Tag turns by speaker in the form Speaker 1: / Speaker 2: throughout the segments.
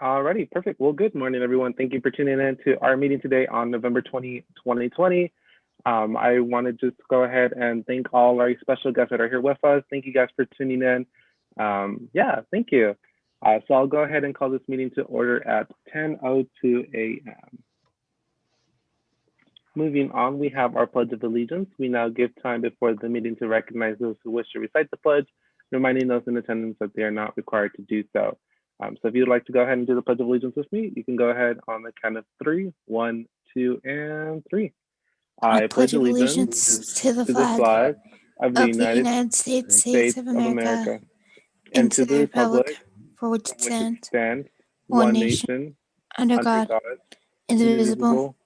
Speaker 1: Alrighty, perfect. Well, good morning, everyone. Thank you for tuning in to our meeting today on November 20, 2020. I want to just go ahead and thank all our special guests that are here with us. Thank you guys for tuning in. Yeah, thank you. So I'll go ahead and call this meeting to order at 10:02 a.m. Moving on, we have our Pledge of Allegiance. We now give time before the meeting to recognize those who wish to recite the pledge, reminding those in attendance that they are not required to do so. So if you'd like to go ahead and do the Pledge of Allegiance with me, you can go ahead on the count of three. 1, 2, and 3. I pledge allegiance
Speaker 2: to the
Speaker 1: to the
Speaker 2: flag
Speaker 1: flag of the
Speaker 2: of the
Speaker 1: United
Speaker 2: United States
Speaker 1: States
Speaker 2: of
Speaker 1: of America
Speaker 2: America
Speaker 1: and to the republic
Speaker 2: for which it
Speaker 1: for which it
Speaker 2: stands,
Speaker 1: stands,
Speaker 2: one
Speaker 1: one
Speaker 2: nation,
Speaker 1: nation,
Speaker 2: under
Speaker 1: under
Speaker 2: God,
Speaker 1: God,
Speaker 2: indivisible,
Speaker 1: indivisible,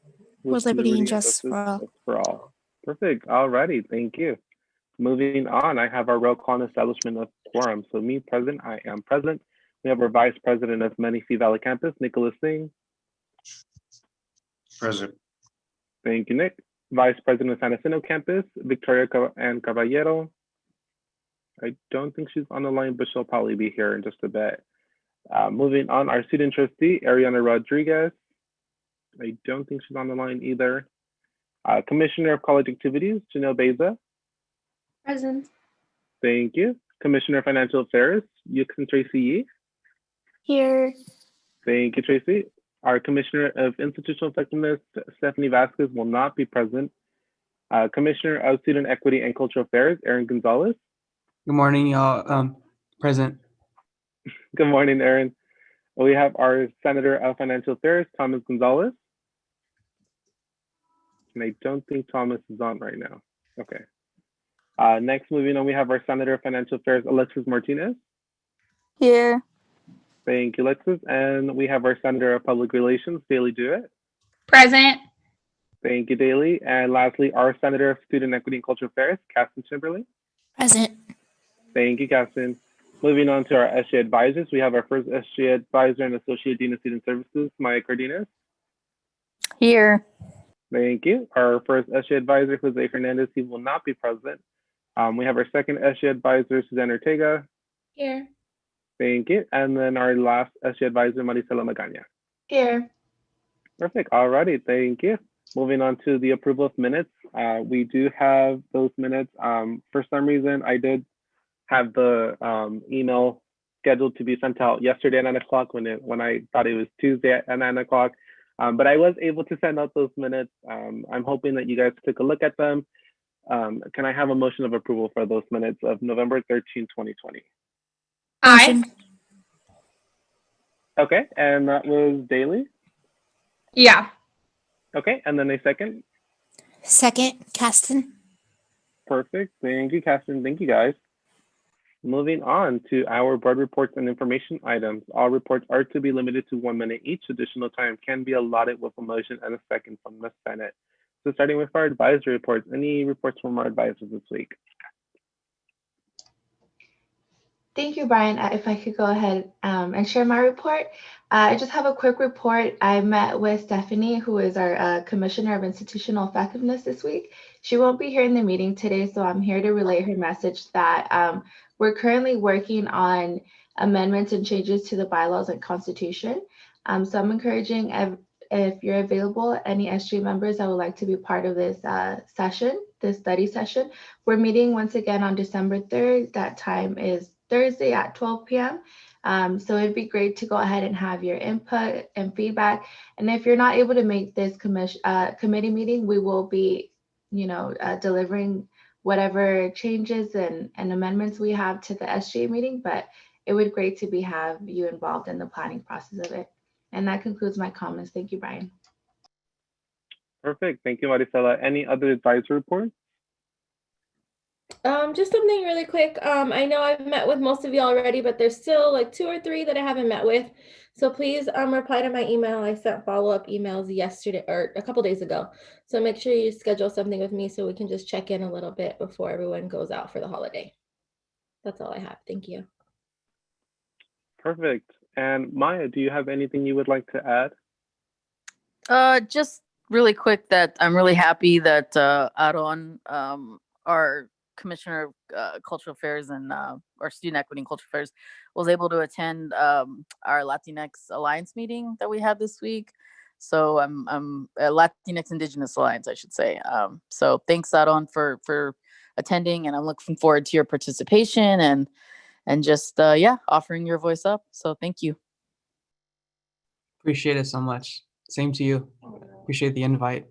Speaker 1: with
Speaker 2: with liberty and
Speaker 1: liberty and
Speaker 2: justice
Speaker 1: justice
Speaker 2: for all.
Speaker 1: for all. Perfect. Alrighty, thank you. Moving on, I have our roll call and establishment of quorum. So me present, I am present. We have our Vice President of Menifee Valley Campus, Nicholas Singh.
Speaker 3: Present.
Speaker 1: Thank you, Nick. Vice President of San Jacinto Campus, Victoria and Caballero. I don't think she's on the line, but she'll probably be here in just a bit. Moving on, our student trustee, Ariana Rodriguez. I don't think she's on the line either. Commissioner of College Activities, Janelle Beza.
Speaker 4: Present.
Speaker 1: Thank you. Commissioner of Financial Affairs, Yuxin Tracy Yi.
Speaker 4: Here.
Speaker 1: Thank you, Tracy. Our Commissioner of Institutional Effectiveness, Stephanie Vasquez, will not be present. Commissioner of Student Equity and Cultural Affairs, Aaron Gonzalez.
Speaker 5: Good morning, y'all. Present.
Speaker 1: Good morning, Aaron. We have our Senator of Financial Affairs, Thomas Gonzalez. And I don't think Thomas is on right now. Okay. Next, moving on, we have our Senator of Financial Affairs, Alexis Martinez.
Speaker 4: Here.
Speaker 1: Thank you, Alexis. And we have our Senator of Public Relations, Daly Jewett.
Speaker 4: Present.
Speaker 1: Thank you, Daly. And lastly, our Senator of Student Equity and Cultural Affairs, Caston Chimberley.
Speaker 2: Present.
Speaker 1: Thank you, Caston. Moving on to our SGA advisors, we have our first SGA advisor and Associate Dean of Student Services, Maya Cardenas.
Speaker 4: Here.
Speaker 1: Thank you. Our first SGA advisor, Jose Hernandez, he will not be present. We have our second SGA advisor, Suzanne Ortega.
Speaker 4: Here.
Speaker 1: Thank you. And then our last SGA advisor, Maricela Magaña.
Speaker 4: Here.
Speaker 1: Perfect. All righty. Thank you. Moving on to the approval of minutes. We do have those minutes. For some reason, I did have the email scheduled to be sent out yesterday at 9 o'clock when I thought it was Tuesday at 9 o'clock. But I was able to send out those minutes. I'm hoping that you guys took a look at them. Can I have a motion of approval for those minutes of November 13, 2020?
Speaker 2: Motion.
Speaker 1: Okay, and that was Daly?
Speaker 4: Yeah.
Speaker 1: Okay, and then a second?
Speaker 2: Second, Caston.
Speaker 1: Perfect. Thank you, Catherine. Thank you, guys. Moving on to our board reports and information items. All reports are to be limited to 1 minute each. Additional time can be allotted with a motion and a second from the Senate. So starting with our advisory reports, any reports from our advisors this week?
Speaker 6: Thank you, Brian. If I could go ahead and share my report. I just have a quick report. I met with Stephanie, who is our Commissioner of Institutional Effectiveness this week. She won't be here in the meeting today, so I'm here to relay her message that we're currently working on amendments and changes to the bylaws and constitution. So I'm encouraging, if you're available, any SG members that would like to be part of this session, this study session. We're meeting once again on December 3rd. That time is Thursday at 12 p.m. So it'd be great to go ahead and have your input and feedback. And if you're not able to make this committee meeting, we will be, delivering whatever changes and amendments we have to the SGA meeting. But it would be great to have you involved in the planning process of it. And that concludes my comments. Thank you, Brian.
Speaker 1: Perfect. Thank you, Maricela. Any other advisory reports?
Speaker 4: Just something really quick. I know I've met with most of you already, but there's still like 2 or 3 that I haven't met with. So please reply to my email. I sent follow-up emails yesterday or a couple days ago. So make sure you schedule something with me so we can just check in a little bit before everyone goes out for the holiday. That's all I have. Thank you.
Speaker 1: Perfect. And Maya, do you have anything you would like to add?
Speaker 7: Just really quick that I'm really happy that Aaron, our
Speaker 3: Commissioner of Cultural Affairs and or Student Equity and Cultural Affairs, was able to attend our Latinx Alliance meeting that we had this week. So I'm Latinx Indigenous Alliance, I should say. So thanks, Aaron, for attending, and I'm looking forward to your participation and just offering your voice up. So thank you.
Speaker 5: Appreciate it so much. Same to you. Appreciate the invite.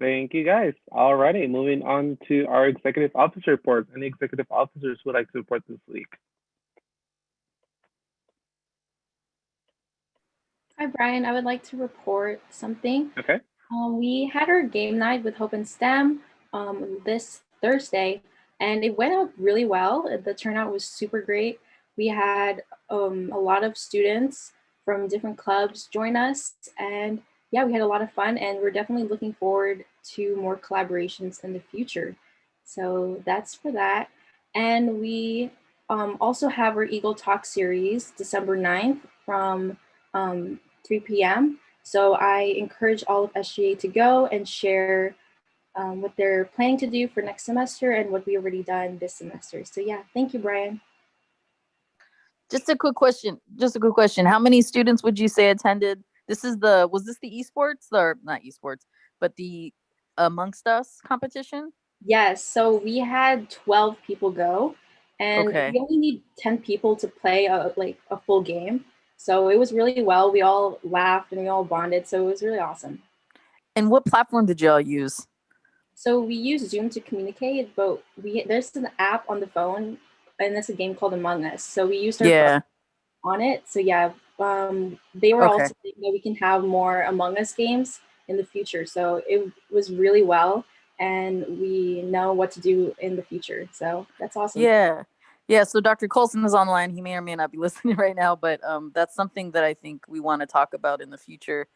Speaker 1: Thank you, guys. Alrighty, moving on to our executive officer reports. Any executive officers would like to report this week?
Speaker 7: Hi, Brian. I would like to report something.
Speaker 1: Okay.
Speaker 7: We had our game night with Hope and STEM this Thursday, and it went out really well. The turnout was super great. We had a lot of students from different clubs join us, and yeah, we had a lot of fun, and we're definitely looking forward to more collaborations in the future. So that's for that. And we also have our Eagle Talk series December 9th from 3 p.m. So I encourage all of SGA to go and share what they're planning to do for next semester and what we already done this semester. So yeah, thank you, Brian.
Speaker 3: Just a quick question. How many students would you say attended? Was this the esports, or not esports, but the Amongst Us competition?
Speaker 7: Yes, so we had 12 people go, and
Speaker 3: Okay.
Speaker 7: we only need 10 people to play a full game. So it was really well. We all laughed and we all bonded. So it was really awesome.
Speaker 3: And what platform did y'all use?
Speaker 7: So we use Zoom to communicate, but there's an app on the phone, and it's a game called Among Us. So we used our phone on it. So yeah, they were also saying that we can have more Among Us games in the future. So it was really well, and we know what to do in the future. So that's awesome.
Speaker 3: Yeah. So Dr. Colson is online. He may or may not be listening right now, but that's something that I think we want to talk about in the future,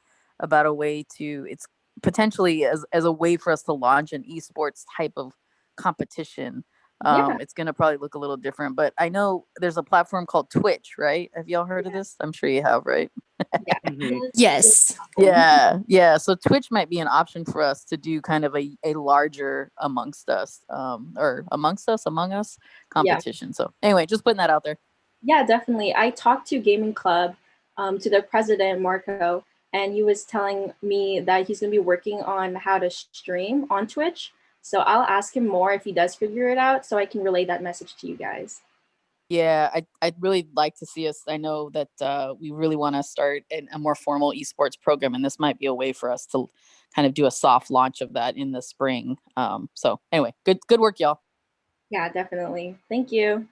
Speaker 3: about a way to, it's potentially as a way for us to launch an esports type of competition. It's going to probably look a little different, but I know there's a platform called Twitch, right? Have y'all heard of this? I'm sure you have, right?
Speaker 2: Yes.
Speaker 3: Yeah. So Twitch might be an option for us to do kind of a larger Among Us competition. So anyway, just putting that out there.
Speaker 7: Yeah, definitely. I talked to Gaming Club, to their president, Marco, and he was telling me that he's going to be working on how to stream on Twitch. So I'll ask him more if he does figure it out, so I can relay that message to you guys.
Speaker 3: Yeah, I'd really like to see us. I know that we really want to start a more formal esports program, and this might be a way for us to kind of do a soft launch of that in the spring. So anyway, good work, y'all.
Speaker 7: Yeah, definitely. Thank you.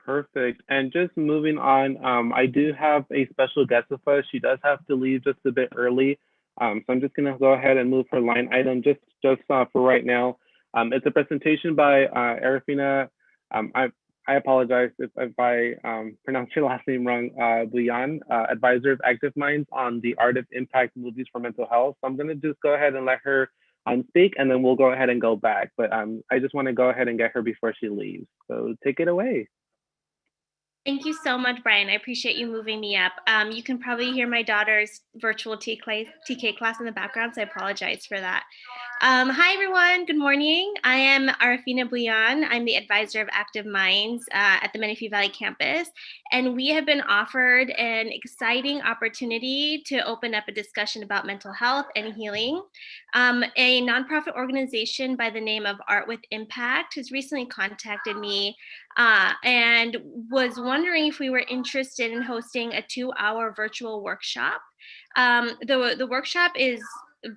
Speaker 1: Perfect. And just moving on, I do have a special guest with us. She does have to leave just a bit early. So I'm just going to go ahead and move her line item just for right now. It's a presentation by Arafina. I apologize if I pronounce your last name wrong, Buyan, advisor of Active Minds on the Art of Impact Movies for Mental Health. So I'm going to just go ahead and let her speak, and then we'll go ahead and go back. But I just want to go ahead and get her before she leaves. So take it away.
Speaker 8: Thank you so much, Brian. I appreciate you moving me up. You can probably hear my daughter's virtual TK class in the background, so I apologize for that. Hi, everyone. Good morning. I am Arafina Buyan. I'm the advisor of Active Minds at the Menifee Valley campus, and we have been offered an exciting opportunity to open up a discussion about mental health and healing. A nonprofit organization by the name of Art with Impact has recently contacted me and was wondering if we were interested in hosting a 2-hour virtual workshop. The workshop is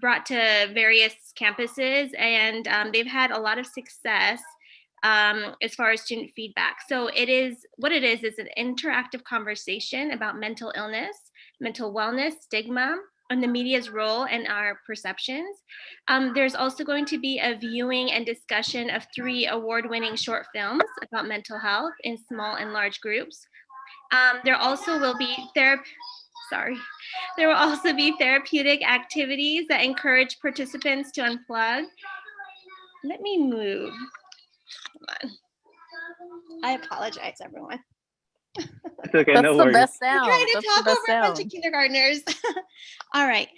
Speaker 8: brought to various campuses, and they've had a lot of success as far as student feedback. So what it is an interactive conversation about mental illness, mental wellness, stigma, and the media's role and our perceptions. There's also going to be a viewing and discussion of 3 award-winning short films about mental health in small and large groups. There also will be There will also be therapeutic activities that encourage participants to unplug. Let me move. Hold on. I apologize, everyone.
Speaker 1: It's okay,
Speaker 3: That's
Speaker 1: no
Speaker 3: the
Speaker 1: worries.
Speaker 3: best sound.
Speaker 8: I'm trying to
Speaker 3: That's
Speaker 8: talk
Speaker 3: the best
Speaker 8: over a bunch
Speaker 3: sound.
Speaker 8: of kindergartners. All right.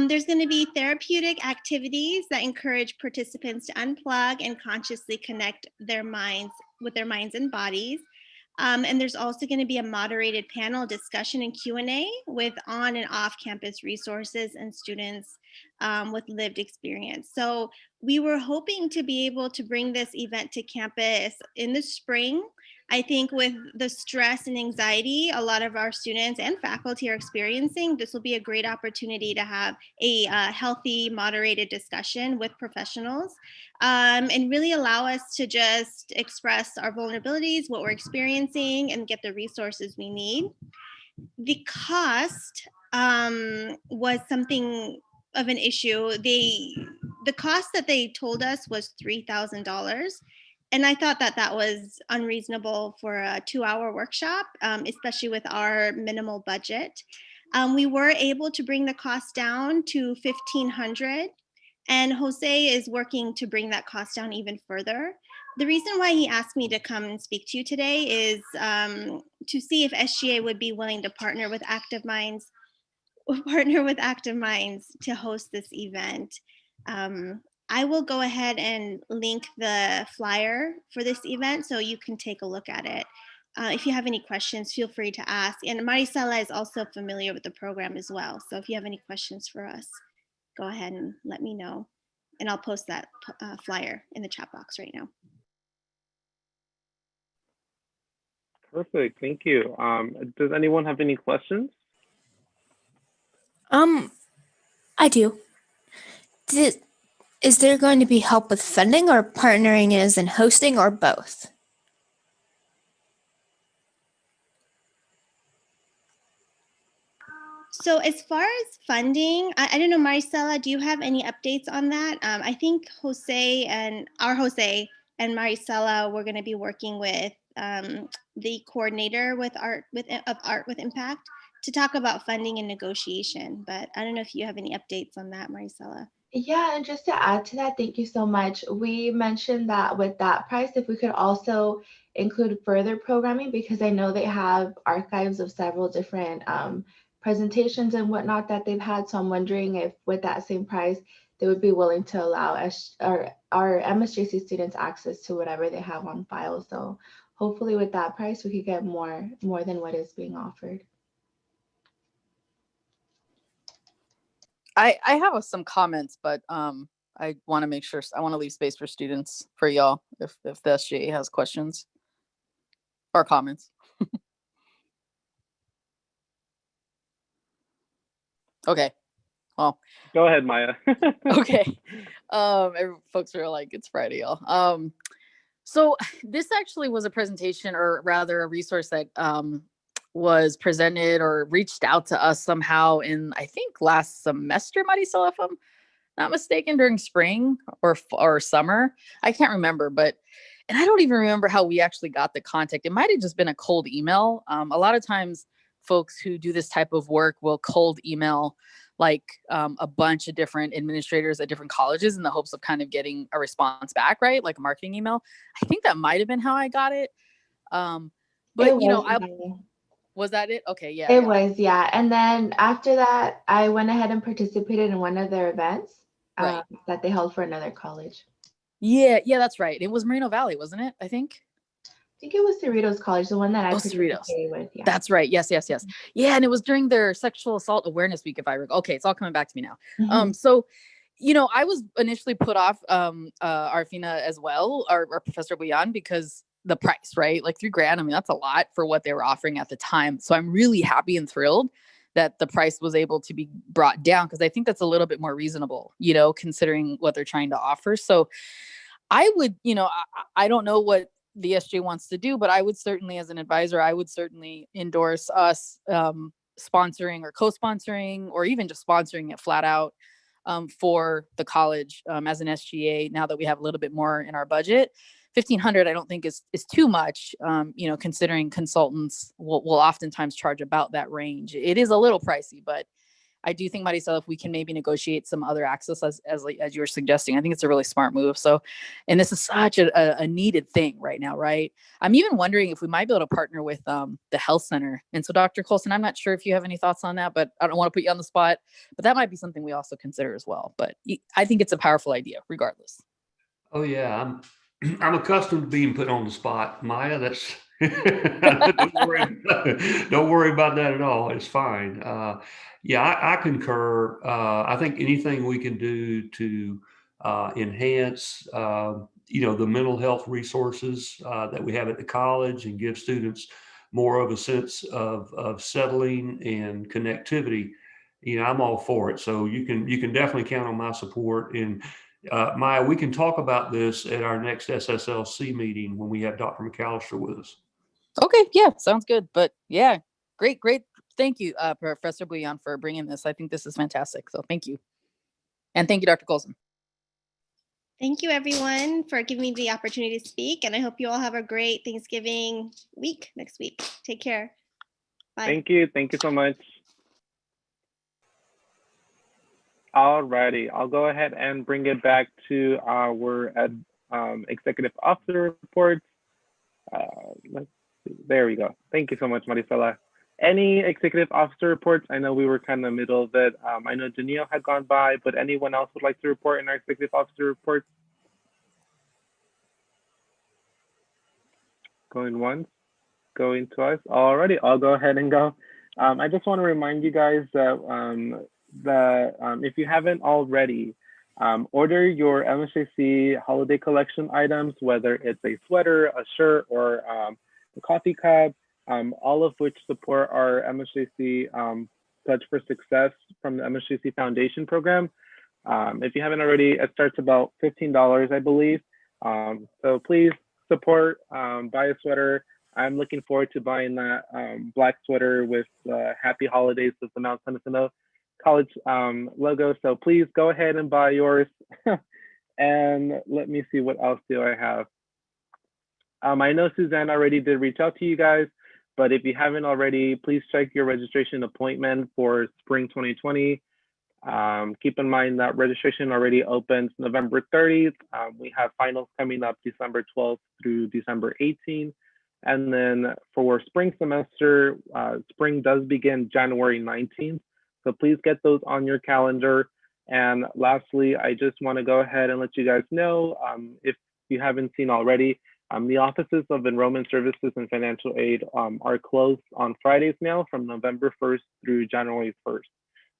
Speaker 8: There's going to be therapeutic activities that encourage participants to unplug and consciously connect their minds with their minds and bodies. And there's also going to be a moderated panel discussion and Q&A with on and off campus resources and students with lived experience. So we were hoping to be able to bring this event to campus in the spring. I think with the stress and anxiety a lot of our students and faculty are experiencing, this will be a great opportunity to have a healthy, moderated discussion with professionals and really allow us to just express our vulnerabilities, what we're experiencing, and get the resources we need. The cost was something of an issue. The cost that they told us was $3,000. And I thought that that was unreasonable for a 2-hour workshop, especially with our minimal budget. We were able to bring the cost down to $1,500, and Jose is working to bring that cost down even further. The reason why he asked me to come and speak to you today is to see if SGA would be willing to partner with Active Minds to host this event. I will go ahead and link the flyer for this event so you can take a look at it. If you have any questions, feel free to ask. And Maricela is also familiar with the program as well. So if you have any questions for us, go ahead and let me know. And I'll post that flyer in the chat box right now.
Speaker 1: Perfect, thank you. Does anyone have any questions?
Speaker 2: I do. Is there going to be help with funding or partnering as in hosting or both?
Speaker 8: So as far as funding, I don't know, Maricela, do you have any updates on that? I think Jose and Maricela, we're going to be working with the coordinator with Art with Impact to talk about funding and negotiation. But I don't know if you have any updates on that, Maricela.
Speaker 6: Yeah, and just to add to that, thank you so much. We mentioned that with that price, if we could also include further programming, because I know they have archives of several different presentations and whatnot that they've had. So I'm wondering if with that same price, they would be willing to allow our MSJC students access to whatever they have on file. So hopefully with that price, we could get more than what is being offered.
Speaker 3: I have some comments, but I want to make sure I want to leave space for students, for y'all, if the SGA has questions or comments. Okay. Well,
Speaker 1: go ahead, Maya.
Speaker 3: Okay. Folks are like, it's Friday, y'all. So this actually was a presentation, or rather a resource that was presented or reached out to us somehow in, I think, last semester, Maricela, if I'm not mistaken, during spring or summer. I can't remember, and I don't even remember how we actually got the contact. It might have just been a cold email. A lot of times folks who do this type of work will cold email like a bunch of different administrators at different colleges in the hopes of kind of getting a response back, right? Like a marketing email. I think that might have been how I got it. But you know, was that it? Okay, yeah.
Speaker 6: It was, yeah. And then after that, I went ahead and participated in one of their events that they held for another college.
Speaker 3: Yeah, that's right. It was Moreno Valley, wasn't it? I think
Speaker 6: it was Cerritos College, the one that I participated with. Yeah.
Speaker 3: That's right. Yes. Yeah, and it was during their Sexual Assault Awareness Week, if I recall. Okay, it's all coming back to me now. Mm-hmm. So, you know, I was initially put off Arfina as well, our Professor Buyan, because the price, right? Like $3,000. I mean, that's a lot for what they were offering at the time. So I'm really happy and thrilled that the price was able to be brought down, because I think that's a little bit more reasonable, you know, considering what they're trying to offer. So I would, you know, I don't know what the SJ wants to do, but I would certainly, as an advisor, I would certainly endorse us sponsoring or co-sponsoring, or even just sponsoring it flat out for the college as an SGA, now that we have a little bit more in our budget. $1,500 I don't think is too much, you know, considering consultants will oftentimes charge about that range. It is a little pricey, but I do think, Maricela, if we can maybe negotiate some other access as you were suggesting, I think it's a really smart move. So, and this is such a needed thing right now, right? I'm even wondering if we might be able to partner with the health center. And so, Dr. Colson, I'm not sure if you have any thoughts on that, but I don't want to put you on the spot. But that might be something we also consider as well. But I think it's a powerful idea, regardless.
Speaker 9: Oh yeah, I'm accustomed to being put on the spot, Maya. That's don't worry about that at all. It's fine. Yeah, I concur. I think anything we can do to enhance, the mental health resources that we have at the college and give students more of a sense of settling and connectivity, I'm all for it. So you can definitely count on my support. And Maya, we can talk about this at our next SSLC meeting when we have Dr. McAllister with us.
Speaker 3: Okay, yeah, sounds good. But yeah, great. Thank you, Professor Bouillon, for bringing this. I think this is fantastic. So thank you. And thank you, Dr. Colson.
Speaker 8: Thank you, everyone, for giving me the opportunity to speak. And I hope you all have a great Thanksgiving week next week. Take care. Bye.
Speaker 1: Thank you. Thank you so much. Alrighty, I'll go ahead and bring it back to our executive officer reports. Let's see. There we go. Thank you so much, Maricela. Any executive officer reports? I know we were kind of in the middle of it. I know Janelle had gone by, but anyone else would like to report in our executive officer reports? Going once, going twice. Alrighty, I'll go ahead and go. I just want to remind you guys that if you haven't already, order your MSJC holiday collection items, whether it's a sweater, a shirt, or a coffee cup, all of which support our MSJC Pledge for Success from the MSJC Foundation program. If you haven't already, it starts about $15, I believe. So please support, buy a sweater. I'm looking forward to buying that black sweater with Happy Holidays with the Mount San Jacinto College logo. So please go ahead and buy yours. And let me see, what else do I have? I know Suzanne already did reach out to you guys, but if you haven't already, please check your registration appointment for spring 2020. Keep in mind that registration already opens November 30th. We have finals coming up December 12th through December 18th. And then for spring semester, spring does begin January 19th. So please get those on your calendar. And lastly, I just want to go ahead and let you guys know, if you haven't seen already, the offices of enrollment services and financial aid are closed on Fridays now from November 1st through January 1st.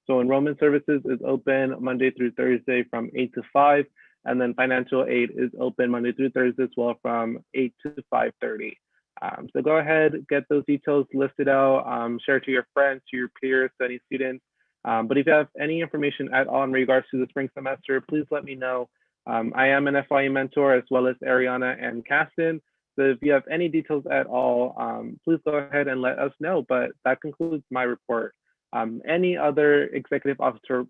Speaker 1: So enrollment services is open Monday through Thursday from 8 to 5, and then financial aid is open Monday through Thursday as well from 8 to 5:30. So go ahead, get those details listed out, share to your friends, to your peers, to any students. But if you have any information at all in regards to the spring semester, please let me know. I am an FYE mentor as well as Ariana and Caston. So if you have any details at all, please go ahead and let us know. But that concludes my report. Any other executive officer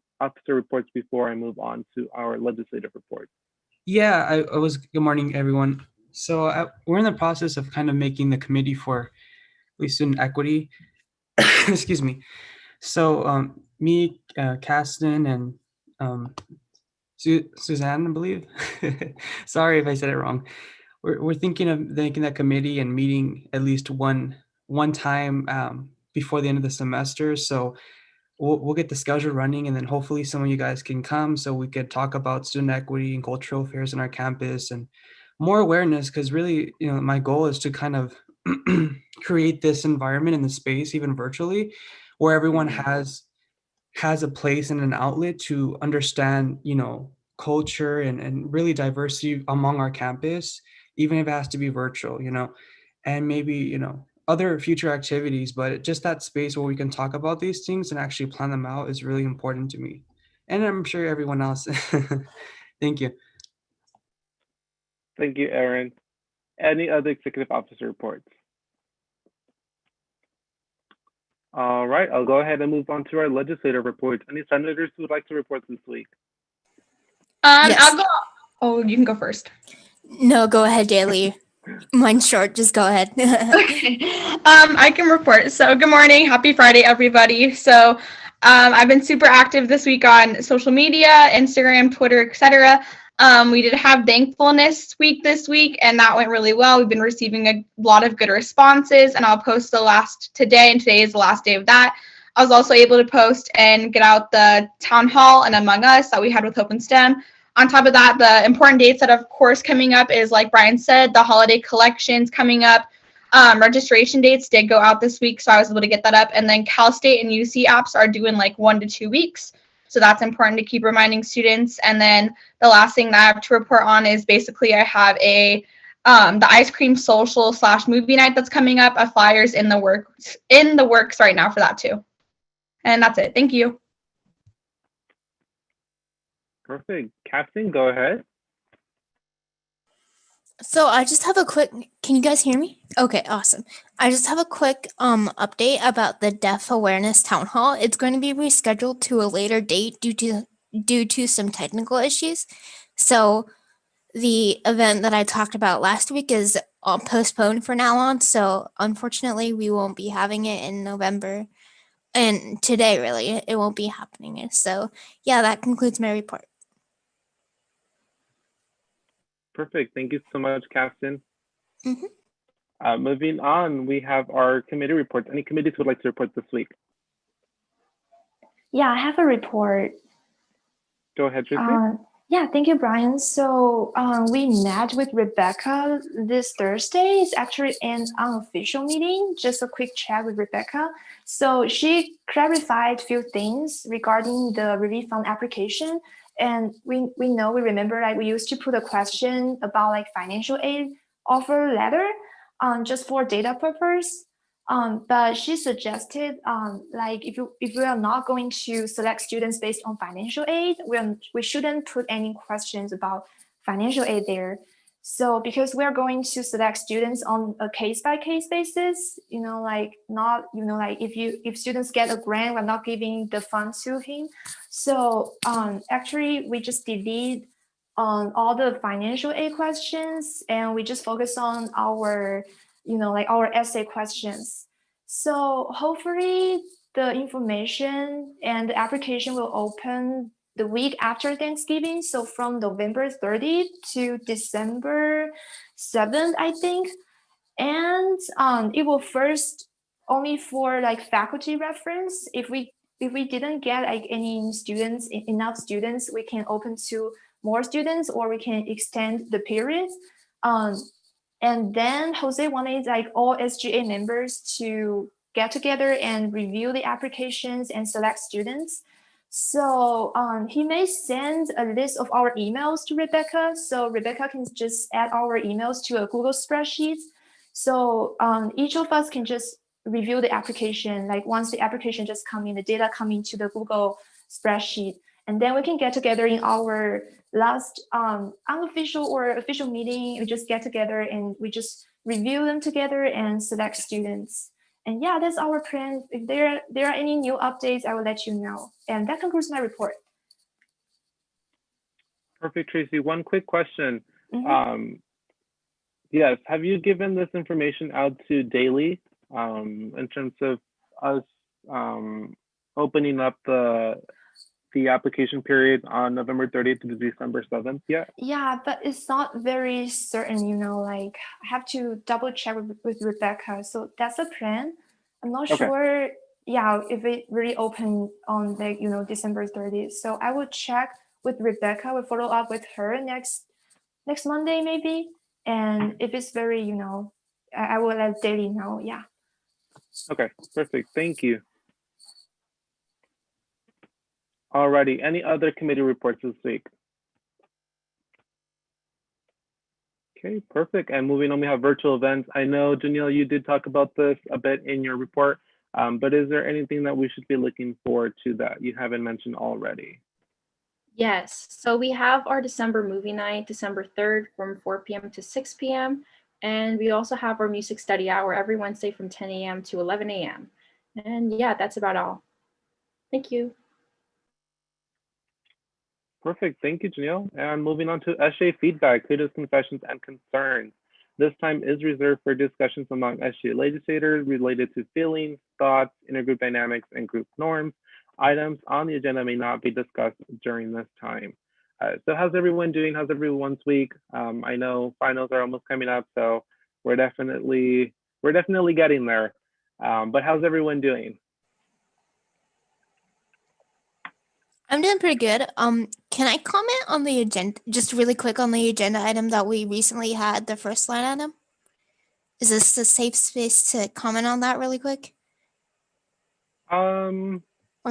Speaker 1: reports before I move on to our legislative report?
Speaker 5: Yeah, good morning, everyone. So we're in the process of kind of making the committee for student equity. Excuse me. So me, Caston, and Suzanne, I believe. Sorry if I said it wrong. We're thinking of making that committee and meeting at least one time before the end of the semester. So we'll get the schedule running, and then hopefully some of you guys can come so we could talk about student equity and cultural affairs in our campus and more awareness, because really, my goal is to kind of create this environment in the space, even virtually, where everyone has a place and an outlet to understand, culture and really diversity among our campus, even if it has to be virtual, and maybe, other future activities, but just that space where we can talk about these things and actually plan them out is really important to me. And I'm sure everyone else. Thank you.
Speaker 1: Thank you, Aaron. Any other executive officer reports? All right, I'll go ahead and move on to our legislative reports. Any senators who would like to report this week?
Speaker 2: Yes.
Speaker 10: I'll go. Oh, you can go first.
Speaker 2: No, go ahead, Daly. Mine's short. Just go ahead.
Speaker 10: Okay. I can report. So good morning. Happy Friday, everybody. So I've been super active this week on social media, Instagram, Twitter, etc. We did have Thankfulness Week this week, and that went really well. We've been receiving a lot of good responses, and I'll post the last today, and today is the last day of that. I was also able to post and get out the town hall and Among Us that we had with Hope and STEM. On top of that, the important dates that, of course, coming up is, like Brian said, the holiday collections coming up. Registration dates did go out this week, so I was able to get that up. And then Cal State and UC apps are due in like 1 to 2 weeks. So that's important to keep reminding students. And then the last thing that I have to report on is basically I have the ice cream social / movie night that's coming up. A flyer's in the works right now for that too. And that's it. Thank you.
Speaker 1: Perfect. Captain, go ahead.
Speaker 2: So I just have a quick, can you guys hear me? Okay, awesome. I just have a quick update about the Deaf Awareness Town Hall. It's going to be rescheduled to a later date due to some technical issues. So the event that I talked about last week is postponed for now on. So unfortunately, we won't be having it in November. And today, really, it won't be happening. So yeah, that concludes my report.
Speaker 1: Perfect. Thank you so much, Captain.
Speaker 2: Mhm.
Speaker 1: Moving on, we have our committee reports. Any committees would like to report this week?
Speaker 11: Yeah, I have a report.
Speaker 1: Go ahead, Tracy.
Speaker 11: Yeah, thank you, Brian. So we met with Rebecca this Thursday. It's actually an unofficial meeting, just a quick chat with Rebecca. So she clarified a few things regarding the relief fund application. And we remember, like, we used to put a question about like financial aid offer letter just for data purpose. But she suggested like if we are not going to select students based on financial aid, we shouldn't put any questions about financial aid there. So because we are going to select students on a case-by-case basis, like not, like if students get a grant, we're not giving the funds to him. So actually we just delete all the financial aid questions, and we just focus on our like our essay questions. So hopefully the information and the application will open the week after Thanksgiving. So from November 30th to December 7th, I think. And it will first only for like faculty reference. If we didn't get like any students, enough students, we can open to more students, or we can extend the period. And then Jose wanted like all SGA members to get together and review the applications and select students. So he may send a list of our emails to Rebecca. So Rebecca can just add our emails to a Google spreadsheet. So each of us can just review the application. Like once the application just come in, the data come into the Google spreadsheet. And then we can get together in our last unofficial or official meeting. We just get together and we just review them together and select students. And yeah, that's our plan. If there are any new updates, I will let you know. And that concludes my report.
Speaker 1: Perfect, Tracy. One quick question. Yes, have you given this information out to Daily in terms of us opening up the application period on November 30th to December 7th yet?
Speaker 11: Yeah, but it's not very certain, like I have to double check with Rebecca. So that's the plan. I'm not sure, yeah, if it really opened on like, December 30th. So I will check with Rebecca. We'll follow up with her next Monday maybe. And if it's very, I will let Daily know, yeah.
Speaker 1: Okay, perfect. Thank you. Alrighty, any other committee reports this week? Okay, perfect. And moving on, we have virtual events. I know, Janelle, you did talk about this a bit in your report, but is there anything that we should be looking forward to that you haven't mentioned already?
Speaker 7: Yes, so we have our December movie night, December 3rd from 4 p.m. to 6 p.m. And we also have our music study hour every Wednesday from 10 a.m. to 11 a.m. And yeah, that's about all. Thank you.
Speaker 1: Perfect. Thank you, Janelle. And moving on to SGA feedback, kudos, confessions, and concerns. This time is reserved for discussions among SGA legislators related to feelings, thoughts, intergroup dynamics, and group norms. items on the agenda may not be discussed during this time. So how's everyone doing? How's everyone's week? I know finals are almost coming up, so we're definitely getting there. But how's everyone doing?
Speaker 2: I'm doing pretty good. Can I comment on the agenda, just really quick on the agenda item that we recently had, the first line item? Is this a safe space to comment on that really quick? Or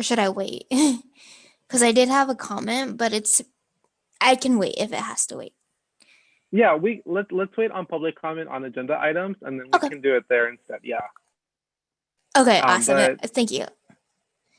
Speaker 2: should I wait? Because I did have a comment, but I can wait if it has to wait.
Speaker 1: Yeah, let's wait on public comment on agenda items, and then we can do it there instead. Yeah.
Speaker 2: Okay, awesome. Thank you.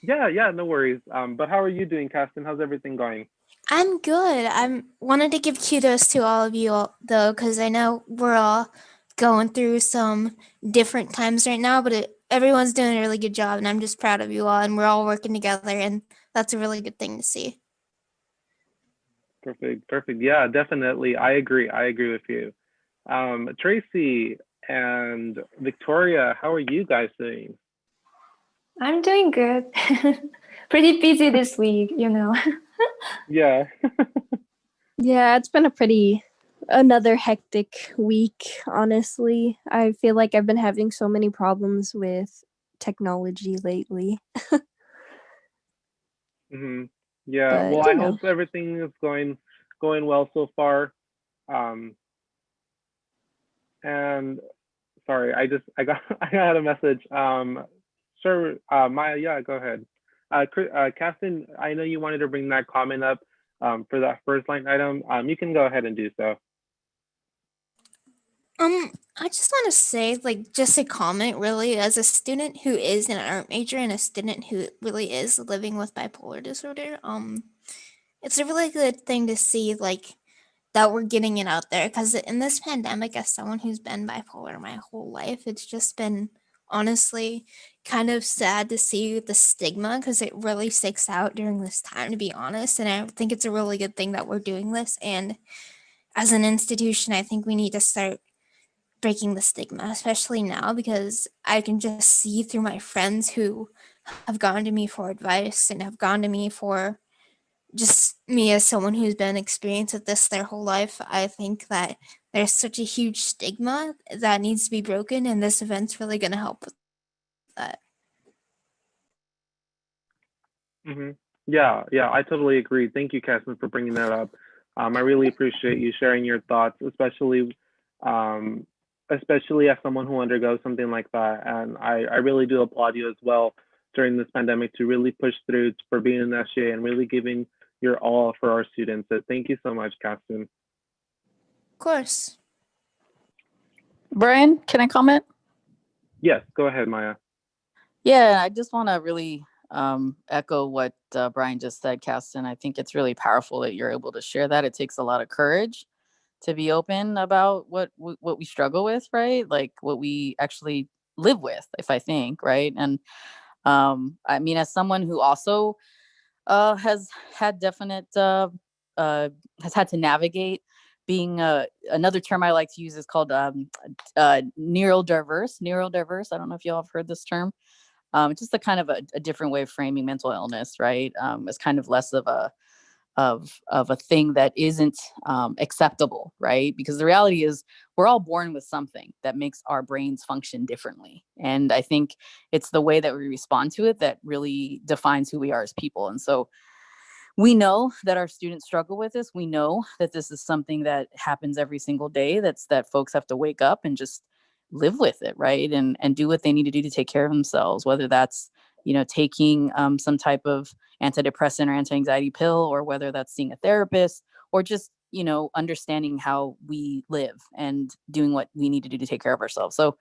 Speaker 1: Yeah, no worries. But how are you doing, Caston? How's everything going?
Speaker 2: I'm good. I wanted to give kudos to all of you though, because I know we're all going through some different times right now, but everyone's doing a really good job, and I'm just proud of you all, and we're all working together, and that's a really good thing to see.
Speaker 1: Perfect. Yeah, definitely. I agree with you. Tracy and Victoria, how are you guys doing?
Speaker 11: I'm doing good. Pretty busy this week,
Speaker 1: Yeah.
Speaker 12: Yeah, it's been another hectic week, honestly. I feel like I've been having so many problems with technology lately.
Speaker 1: Yeah,
Speaker 12: But,
Speaker 1: well, I hope everything is going well so far. And sorry, I got a message. Sure, Maya, yeah, go ahead. Caston, I know you wanted to bring that comment up for that first line item. You can go ahead and do so.
Speaker 2: I just want to say, just a comment really, as a student who is an art major and a student who really is living with bipolar disorder, it's a really good thing to see, that we're getting it out there, because in this pandemic, as someone who's been bipolar my whole life, it's just been honestly kind of sad to see the stigma, because it really sticks out during this time, to be honest, and I think it's a really good thing that we're doing this, and as an institution, I think we need to start breaking the stigma, especially now, because I can just see through my friends who have gone to me for advice and have gone to me for just me as someone who's been experienced with this their whole life. I think that there's such a huge stigma that needs to be broken, and this event's really going to help with that.
Speaker 1: Yeah, I totally agree. Thank you, Caston, for bringing that up. I really appreciate you sharing your thoughts, especially as someone who undergoes something like that. And I really do applaud you as well during this pandemic to really push through for being an SGA and really giving your all for our students. So thank you so much, Caston.
Speaker 2: Of course.
Speaker 3: Brian, can I comment?
Speaker 1: Yes, go ahead, Maya.
Speaker 3: Yeah, I just want to really echo what Brian just said, Caston. I think it's really powerful that you're able to share that. It takes a lot of courage to be open about what we struggle with, right? Like what we actually live with, if I think, right? And I mean, as someone who also has had has had to navigate being another term I like to use is called neurodiverse. I don't know if y'all have heard this term. It's just a kind of a different way of framing mental illness, right? It's kind of less of a thing that isn't acceptable, right? Because the reality is we're all born with something that makes our brains function differently. And I think it's the way that we respond to it that really defines who we are as people. And so we know that our students struggle with this. We know that this is something that happens every single day. That folks have to wake up and just live with it, right? And do what they need to do to take care of themselves, whether that's, taking some type of antidepressant or anti-anxiety pill, or whether that's seeing a therapist, or just, understanding how we live and doing what we need to do to take care of ourselves. So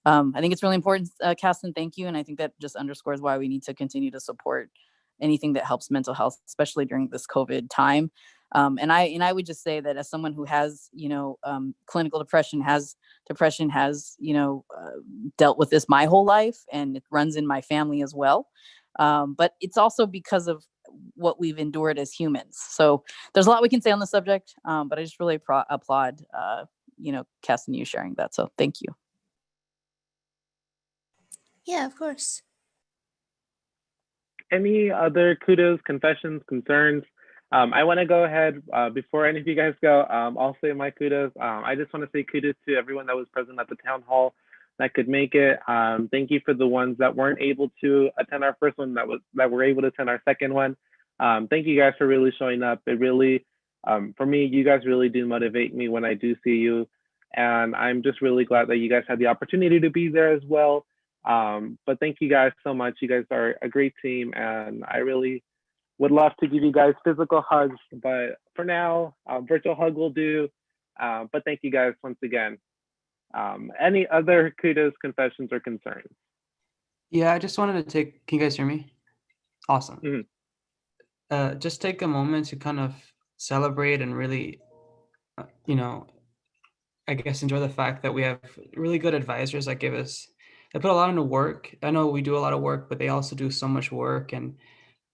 Speaker 3: I think it's really important, Caston, thank you. And I think that just underscores why we need to continue to support anything that helps mental health, especially during this COVID time. And I would just say that as someone who has, clinical depression, has dealt with this my whole life, and it runs in my family as well. But it's also because of what we've endured as humans. So there's a lot we can say on the subject, but I just really applaud, Cass and you sharing that. So thank you.
Speaker 2: Yeah, of course.
Speaker 1: Any other kudos, confessions, concerns? I want to go ahead before any of you guys go. I'll say my kudos. I just want to say kudos to everyone that was present at the town hall that could make it. Thank you for the ones that weren't able to attend our first one, that were able to attend our second one. Thank you guys for really showing up. It really, for me, you guys really do motivate me when I do see you. And I'm just really glad that you guys had the opportunity to be there as well. But thank you guys so much. You guys are a great team, and I really would love to give you guys physical hugs, but for now, virtual hug will do. But thank you guys once again. Any other kudos, confessions, or concerns?
Speaker 5: Yeah, I just wanted to take, can you guys hear me? Awesome. Just take a moment to kind of celebrate and really, I guess enjoy the fact that we have really good advisors that they put a lot into work. I know we do a lot of work, but they also do so much work. And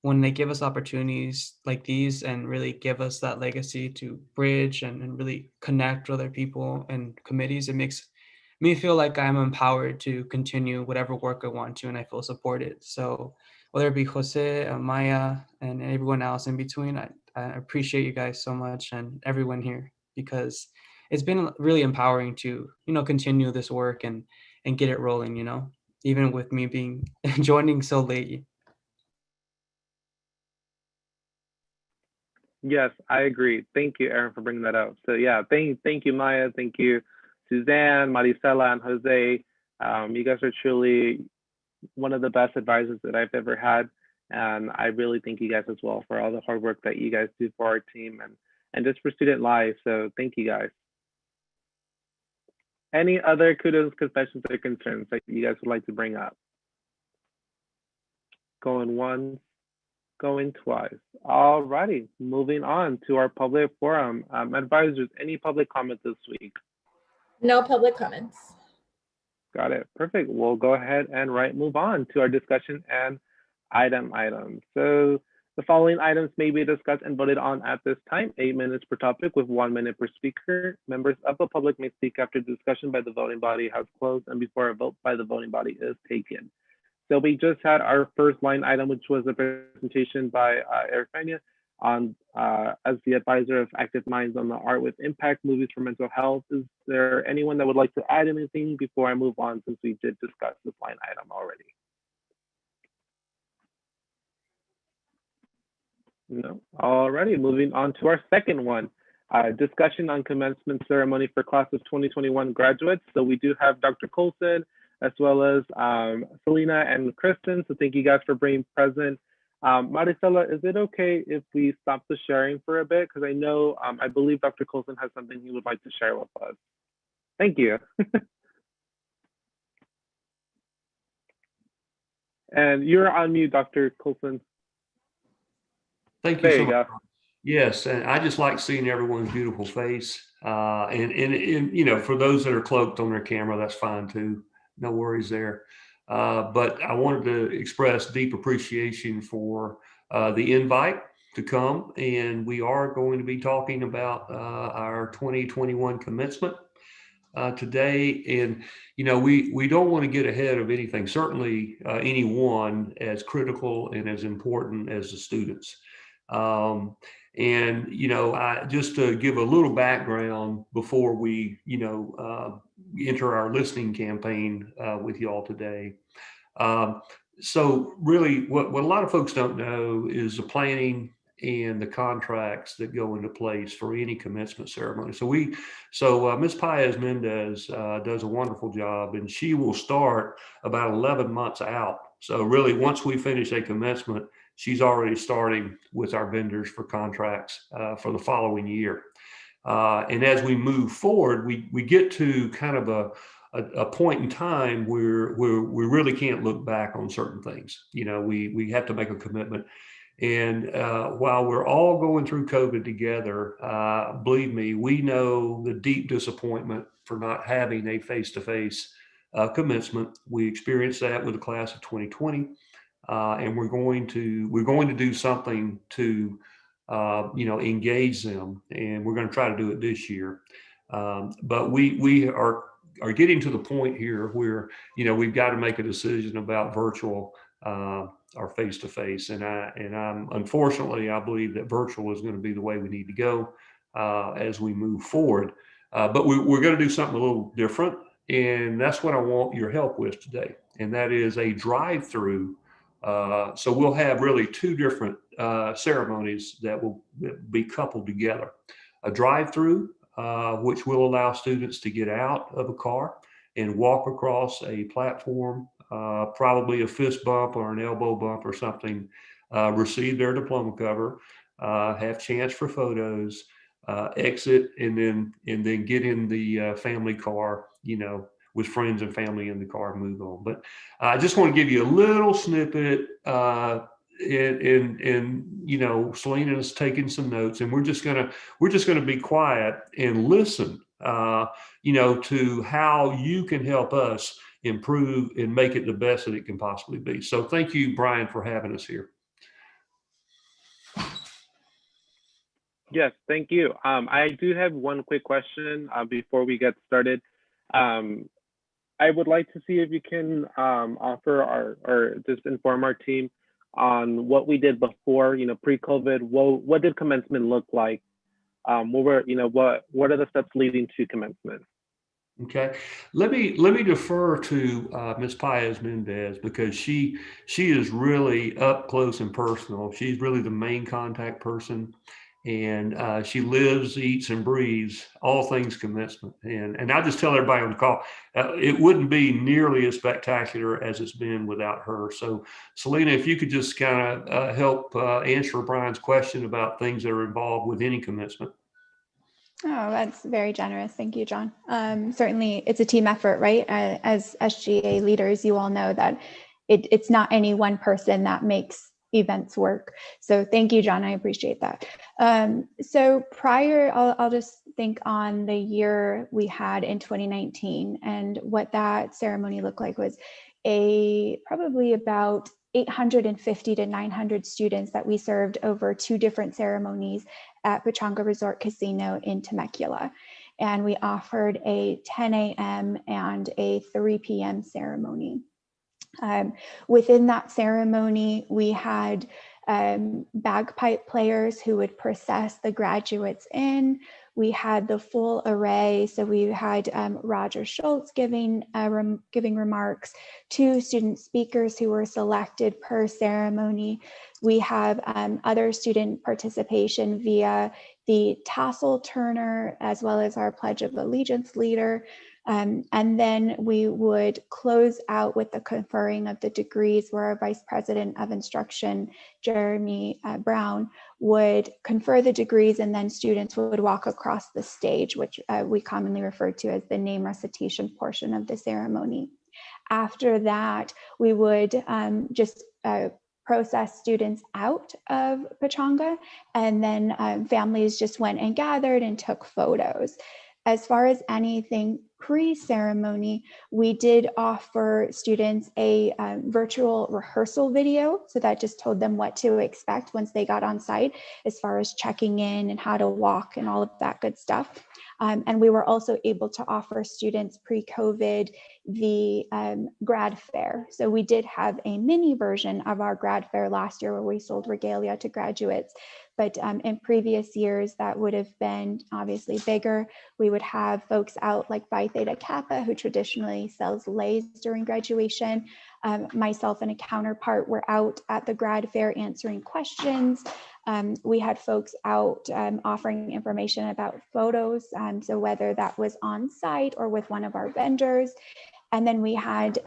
Speaker 5: when they give us opportunities like these and really give us that legacy to bridge and really connect with other people and committees, it makes me feel like I'm empowered to continue whatever work I want to, and I feel supported. So whether it be Jose, Maya, and everyone else in between, I appreciate you guys so much, and everyone here, because it's been really empowering to, continue this work and get it rolling, even with me being joining so late.
Speaker 1: Yes, I agree. Thank you, Aaron, for bringing that up. So yeah, thank you, Maya. Thank you, Suzanne, Maricela, and Jose. You guys are truly one of the best advisors that I've ever had. And I really thank you guys as well for all the hard work that you guys do for our team and just for student life. So thank you guys. Any other kudos, confessions, or concerns that you guys would like to bring up? Going once, going twice. All righty, moving on to our public forum. Advisors, any public comment this week?
Speaker 4: No public comments.
Speaker 1: Got it. Perfect. We'll go ahead and move on to our discussion and items. So the following items may be discussed and voted on at this time. 8 minutes per topic with 1 minute per speaker. Members of the public may speak after discussion by the voting body has closed and before a vote by the voting body is taken. So we just had our first line item, which was a presentation by Eric Fania on as the advisor of Active Minds on the Art with Impact Movies for Mental Health. Is there anyone that would like to add anything before I move on, since we did discuss this line item already? No. Alrighty, moving on to our second one. Discussion on commencement ceremony for class of 2021 graduates. So we do have Dr. Colson, as well as Selena and Kristen. So thank you guys for being present. Maricela, is it okay if we stop the sharing for a bit? Because I know, I believe Dr. Colson has something he would like to share with us. Thank you. And you're on mute, Dr. Colson.
Speaker 9: Thank you so much. Yes, and I just like seeing everyone's beautiful face. And for those that are cloaked on their camera, that's fine too. No worries there. But I wanted to express deep appreciation for the invite to come. And we are going to be talking about our 2021 commencement today. And, we don't want to get ahead of anything, certainly anyone as critical and as important as the students. Just to give a little background before we, enter our listening campaign with you all today. So really what a lot of folks don't know is the planning and the contracts that go into place for any commencement ceremony. So Ms. Paez Mendez does a wonderful job, and she will start about 11 months out. So really, once we finish a commencement, she's already starting with our vendors for contracts for the following year. And as we move forward, we get to kind of a point in time where we really can't look back on certain things. We have to make a commitment. And while we're all going through COVID together, believe me, we know the deep disappointment for not having a face-to-face commencement. We experienced that with the class of 2020. And we're going to do something to engage them, and we're going to try to do it this year. But we are getting to the point here where we've got to make a decision about virtual face to face. And I'm unfortunately, I believe that virtual is going to be the way we need to go as we move forward. But we're going to do something a little different, and that's what I want your help with today. And that is a drive-through. So we'll have really two different ceremonies that will be coupled together. A drive-through, which will allow students to get out of a car and walk across a platform, probably a fist bump or an elbow bump or something, receive their diploma cover, have chance for photos, exit, and then get in the family car, with friends and family in the car, and move on. But I just want to give you a little snippet, and Selena is taking some notes, and we're just gonna be quiet and listen, to how you can help us improve and make it the best that it can possibly be. So thank you, Brian, for having us here.
Speaker 1: Yes, thank you. I do have one quick question before we get started. I would like to see if you can offer or just inform our team on what we did before, pre-COVID. What did commencement look like? What are the steps leading to commencement?
Speaker 9: Okay, let me defer to Ms. Paez Mendez, because she is really up close and personal. She's really the main contact person, and she lives, eats, and breathes all things commencement. And I just tell everybody on the call, it wouldn't be nearly as spectacular as it's been without her. So Selena, if you could just kind of help answer Brian's question about things that are involved with any commencement.
Speaker 13: Oh, that's very generous. Thank you, John. Certainly, it's a team effort, right? As SGA leaders, you all know that it's not any one person that makes events work. So thank you, John. I appreciate that. So prior, I'll just think on the year we had in 2019, and what that ceremony looked like was probably about 850 to 900 students that we served over two different ceremonies at Pechanga Resort Casino in Temecula. And we offered a 10 a.m. and a 3 p.m. ceremony. Within that ceremony, we had bagpipe players who would process the graduates in. We had the full array. So we had Roger Schultz giving remarks, two student speakers who were selected per ceremony. We have other student participation via the tassel turner, as well as our Pledge of Allegiance leader. And then we would close out with the conferring of the degrees, where our Vice President of Instruction, Jeremy Brown, would confer the degrees, and then students would walk across the stage, which we commonly refer to as the name recitation portion of the ceremony. After that, we would just process students out of Pechanga, and then families just went and gathered and took photos. As far as anything pre-ceremony, we did offer students a virtual rehearsal video. So that just told them what to expect once they got on site, as far as checking in and how to walk and all of that good stuff. And we were also able to offer students pre-COVID the grad fair. So we did have a mini version of our grad fair last year, where we sold regalia to graduates. But in previous years, that would have been obviously bigger. We would have folks out like Phi Theta Kappa, who traditionally sells leis during graduation. Myself and a counterpart were out at the grad fair answering questions. We had folks out offering information about photos, so whether that was on site or with one of our vendors. And then we had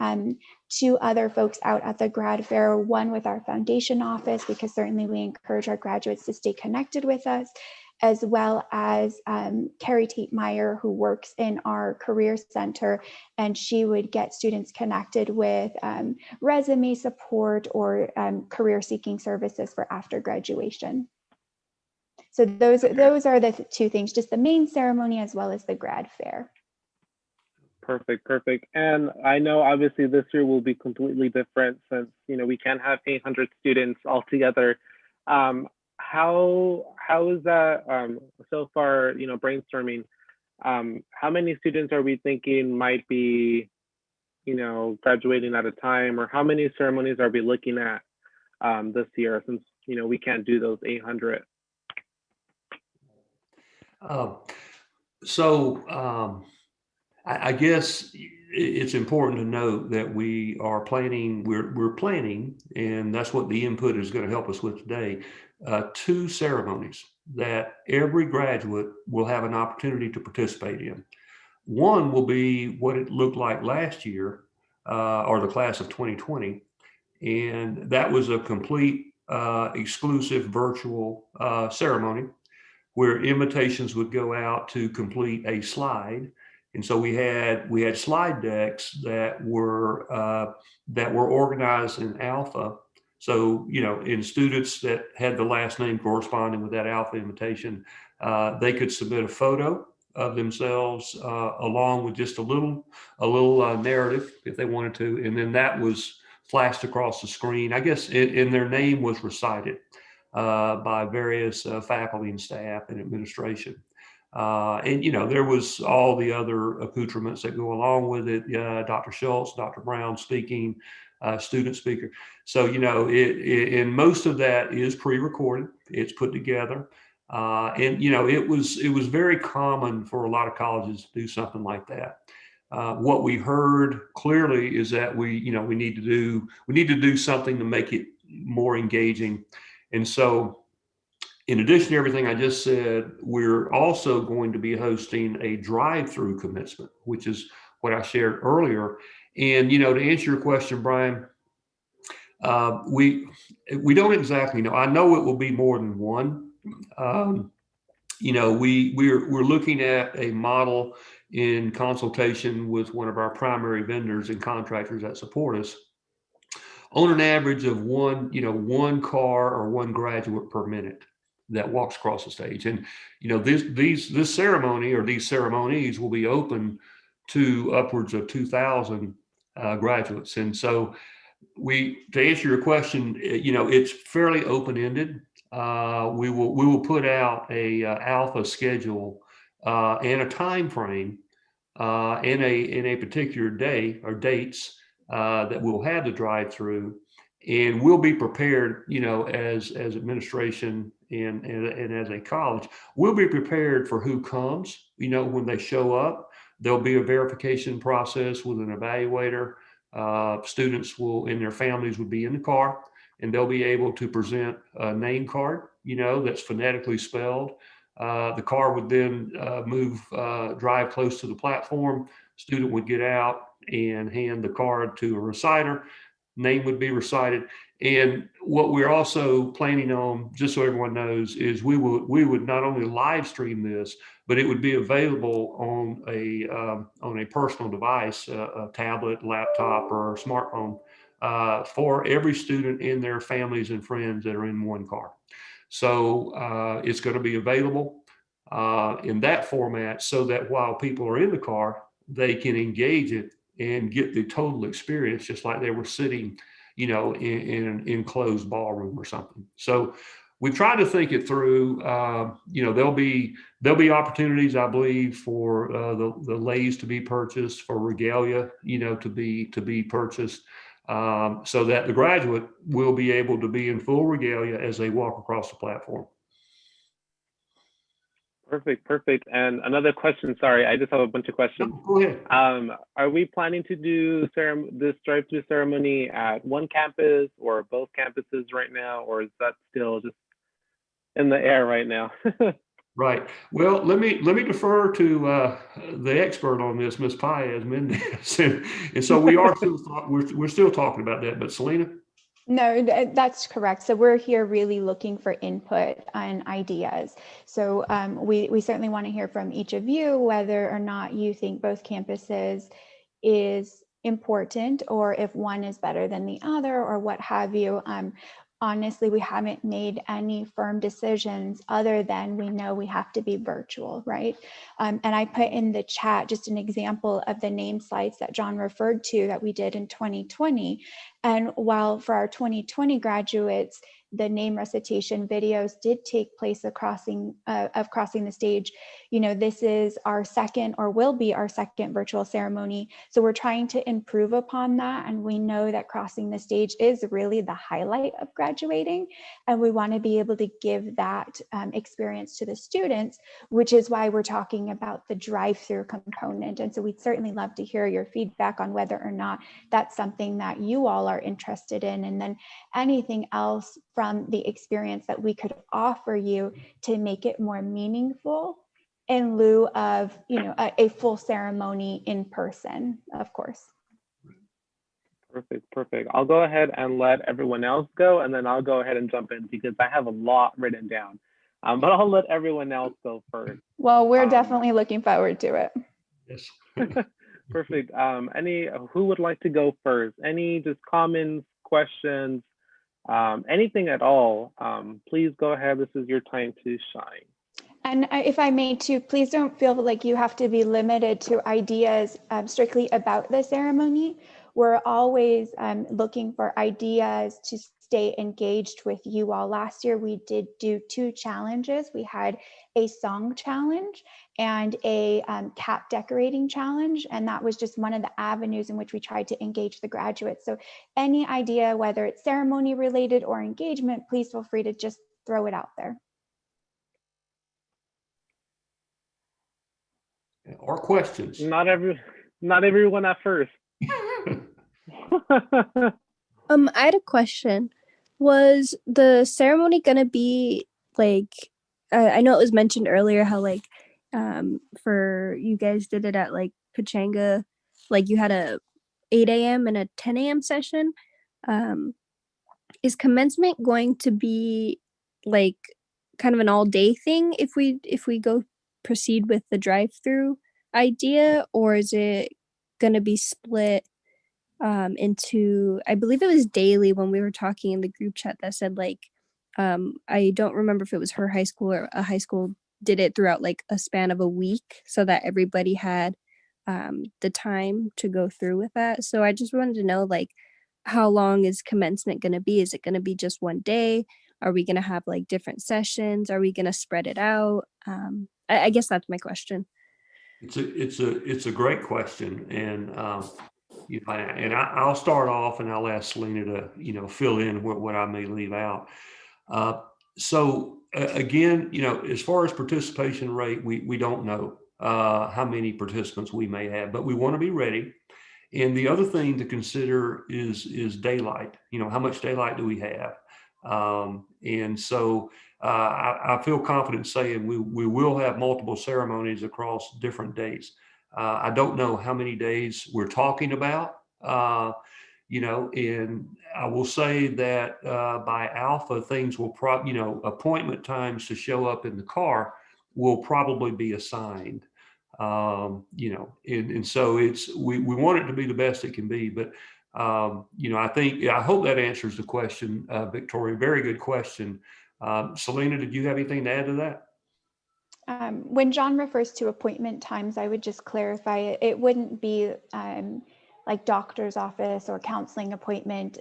Speaker 13: two other folks out at the grad fair, one with our foundation office, because certainly we encourage our graduates to stay connected with us, as well as Carrie Tate Meyer, who works in our career center, and she would get students connected with resume support or career seeking services for after graduation. So those are the two things, just the main ceremony as well as the grad fair.
Speaker 1: Perfect. And I know obviously this year will be completely different, since we can't have 800 students all together. How is that so far? Brainstorming. How many students are we thinking might be graduating at a time, or how many ceremonies are we looking at this year, since we can't do those 800.
Speaker 9: I guess it's important to note that we are planning, we're planning, and that's what the input is going to help us with today, 2 ceremonies that every graduate will have an opportunity to participate in. One will be what it looked like last year, or the class of 2020, and that was a complete exclusive virtual ceremony where invitations would go out to complete a slide. And so we had slide decks that were organized in alpha. So, in students that had the last name corresponding with that alpha invitation, they could submit a photo of themselves along with just a little narrative if they wanted to, and then that was flashed across the screen. I guess and their name was recited by various faculty and staff and administration. And there was all the other accoutrements that go along with it. Dr. Schultz, Dr. Brown speaking, student speaker. So, and most of that is pre-recorded. It's put together. And it was very common for a lot of colleges to do something like that. What we heard clearly is that we need to do something to make it more engaging. And so, in addition to everything I just said, we're also going to be hosting a drive-through commencement, which is what I shared earlier. And to answer your question, Brian, we don't exactly know. I know it will be more than one. We're looking at a model in consultation with one of our primary vendors and contractors that support us on an average of one car or one graduate per minute that walks across the stage. And this ceremony or these ceremonies will be open to upwards of 2,000 graduates. And so to answer your question, it's fairly open-ended. We will put out a alpha schedule and a time frame in a particular day or dates that we'll have the drive-through, and we'll be prepared, as administration and as a college, we'll be prepared for who comes. When they show up, there'll be a verification process with an evaluator. Students and their families would be in the car, and they'll be able to present a name card, that's phonetically spelled. The car would then drive close to the platform. Student would get out and hand the card to a reciter. Name would be recited. And what we're also planning on, just so everyone knows, is we would not only live stream this, but it would be available on a personal device, a tablet, laptop, or a smartphone for every student and their families and friends that are in one car. So it's going to be available in that format so that while people are in the car, they can engage it and get the total experience, just like they were sitting, in an enclosed ballroom or something. So we try to think it through. There'll be opportunities, I believe, for the leis to be purchased, for regalia, to be purchased, so that the graduate will be able to be in full regalia as they walk across the platform.
Speaker 1: Perfect. And another question, sorry, I just have a bunch of questions.
Speaker 9: No, go ahead.
Speaker 1: Are we planning to do this drive-through ceremony at one campus or both campuses right now, or is that still just in the air right now?
Speaker 9: Right. Well, let me defer to the expert on this, Ms. Paez Mendez, and so we're still talking about that. But Selena.
Speaker 13: No, that's correct. So we're here really looking for input and ideas. So we certainly want to hear from each of you whether or not you think both campuses is important, or if one is better than the other, or what have you. Honestly, we haven't made any firm decisions other than we know we have to be virtual, right? And I put in the chat just an example of the name slides that John referred to that we did in 2020. And while for our 2020 graduates, the name recitation videos did take place of crossing the stage. You know, this is our second, or will be our second, virtual ceremony. So we're trying to improve upon that. And we know that crossing the stage is really the highlight of graduating. And we want to be able to give that experience to the students, which is why we're talking about the drive-through component. And so we'd certainly love to hear your feedback on whether or not that's something that you all are interested in. And then anything else from the experience that we could offer you to make it more meaningful in lieu of, you know, a full ceremony in person, of course.
Speaker 1: Perfect. I'll go ahead and let everyone else go, and then I'll go ahead and jump in because I have a lot written down. But I'll let everyone else go first.
Speaker 13: Well, we're definitely looking forward to it.
Speaker 9: Yes.
Speaker 1: Perfect. Who would like to go first? Any just comments, questions, anything at all? Please go ahead. This is your time to shine.
Speaker 13: And if I may too, please don't feel like you have to be limited to ideas strictly about the ceremony. We're always looking for ideas to stay engaged with you all. Last year, we did do 2 challenges. We had a song challenge and a cap decorating challenge. And that was just one of the avenues in which we tried to engage the graduates. So any idea, whether it's ceremony related or engagement, please feel free to just throw it out there.
Speaker 9: Or questions.
Speaker 1: Not everyone at first.
Speaker 12: I had a question. Was the ceremony gonna be like, I know it was mentioned earlier how like for you guys did it at like Pachanga, like you had a 8 a.m. and a 10 a.m. session. Is commencement going to be like kind of an all day thing if we proceed with the drive-through idea, or is it gonna be split into, I believe it was daily when we were talking in the group chat that said like, I don't remember if it was her high school or a high school did it throughout like a span of a week so that everybody had the time to go through with that. So I just wanted to know like, how long is commencement going to be? Is it going to be just one day? Are we going to have like different sessions? Are we going to spread it out? I guess that's my question.
Speaker 9: It's a great question, and I'll start off, and I'll ask Selena to fill in what I may leave out. So again, as far as participation rate, we don't know how many participants we may have, but we want to be ready. And the other thing to consider is daylight. How much daylight do we have? And so I feel confident saying we will have multiple ceremonies across different days. I don't know how many days we're talking about, and I will say that by Alpha, things will appointment times to show up in the car will probably be assigned. And so we want it to be the best it can be, but I hope that answers the question, Victoria. Very good question. Selena, did you have anything to add to that?
Speaker 13: When John refers to appointment times, I would just clarify it wouldn't be like doctor's office or counseling appointment.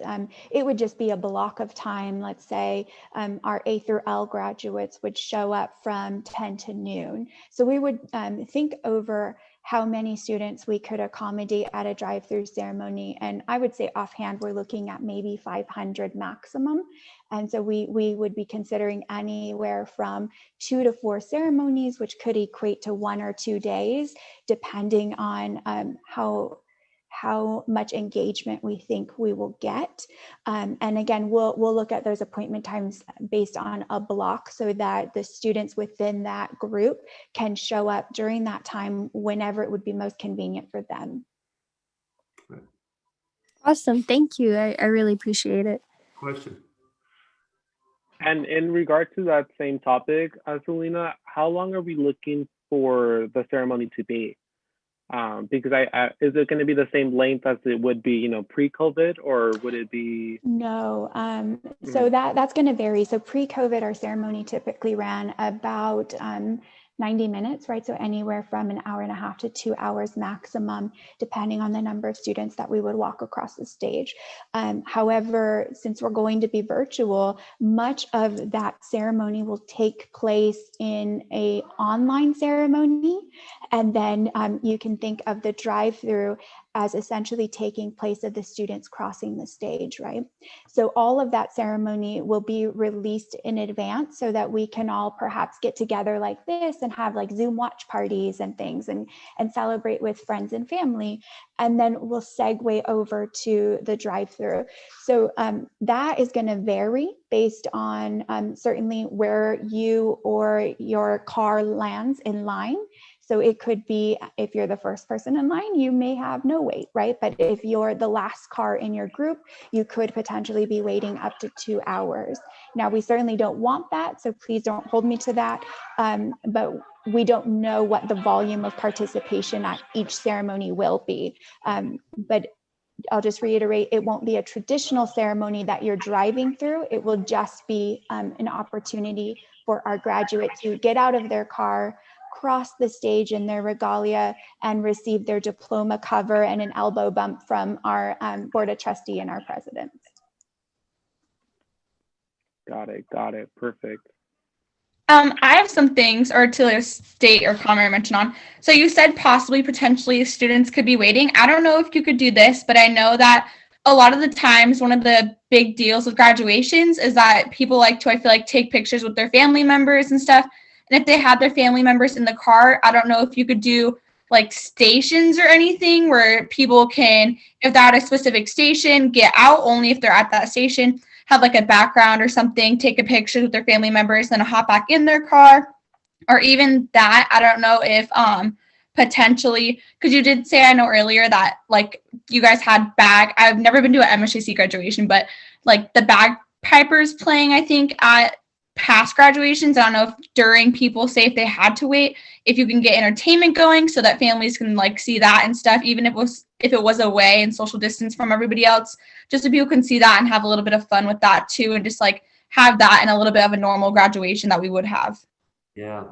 Speaker 13: It would just be a block of time. Let's say our A through L graduates would show up from 10 to noon. So we would think over how many students we could accommodate at a drive-through ceremony. And I would say offhand, we're looking at maybe 500 maximum. And so we would be considering anywhere from 2 to 4 ceremonies, which could equate to 1 or 2 days, depending on how much engagement we think we will get. And again, we'll look at those appointment times based on a block so that the students within that group can show up during that time whenever it would be most convenient for them.
Speaker 12: Awesome. Thank you. I really appreciate it.
Speaker 9: Question. And
Speaker 1: in regard to that same topic, Selena, how long are we looking for the ceremony to be? Because is it going to be the same length as it would be, pre-COVID, or would it be?
Speaker 13: No. So that's going to vary. So pre-COVID, our ceremony typically ran about 90 minutes, right? So anywhere from an hour and a half to 2 hours maximum, depending on the number of students that we would walk across the stage. However, since we're going to be virtual, much of that ceremony will take place in an online ceremony. And then you can think of the drive-through as essentially taking place of the students crossing the stage, right? So all of that ceremony will be released in advance so that we can all perhaps get together like this and have like Zoom watch parties and things and celebrate with friends and family. And then we'll segue over to the drive-through. So that is going to vary based on certainly where you or your car lands in line. So it could be, if you're the first person in line, you may have no wait, right? But if you're the last car in your group, you could potentially be waiting up to 2 hours. Now, we certainly don't want that, so please don't hold me to that. But we don't know what the volume of participation at each ceremony will be. But I'll just reiterate, it won't be a traditional ceremony that you're driving through. It will just be an opportunity for our graduates to get out of their car, cross the stage in their regalia, and receive their diploma cover and an elbow bump from our board of trustee and our president.
Speaker 1: Got it. Perfect.
Speaker 10: I have some things or to state or comment or mention on. So you said possibly potentially students could be waiting. I don't know if you could do this, but I know that a lot of the times one of the big deals with graduations is that people like to, I feel like, take pictures with their family members and stuff. And if they have their family members in the car, I don't know if you could do like stations or anything where people can, if they're at a specific station, get out only if they're at that station, have like a background or something, take a picture with their family members, then hop back in their car. Or even that, I don't know if potentially, because you did say, I know earlier that like you guys had I've never been to an MSJC graduation, but like the bagpipers playing, I think, at past graduations. I don't know if during people say if they had to wait, if you can get entertainment going so that families can like see that and stuff, even if it was away and social distance from everybody else, just so people can see that and have a little bit of fun with that too, and just like have that and a little bit of a normal graduation that we would have.
Speaker 9: Yeah,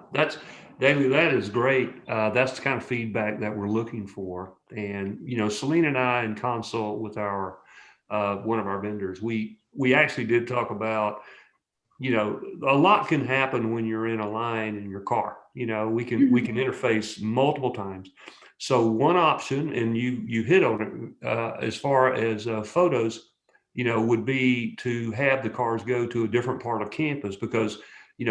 Speaker 9: Daily, that is great. That's the kind of feedback that we're looking for. And, Selena and I, in consult with our one of our vendors, we actually did talk about, a lot can happen when you're in a line in your car. We can interface multiple times. So one option, and you hit on it, as far as photos, would be to have the cars go to a different part of campus, because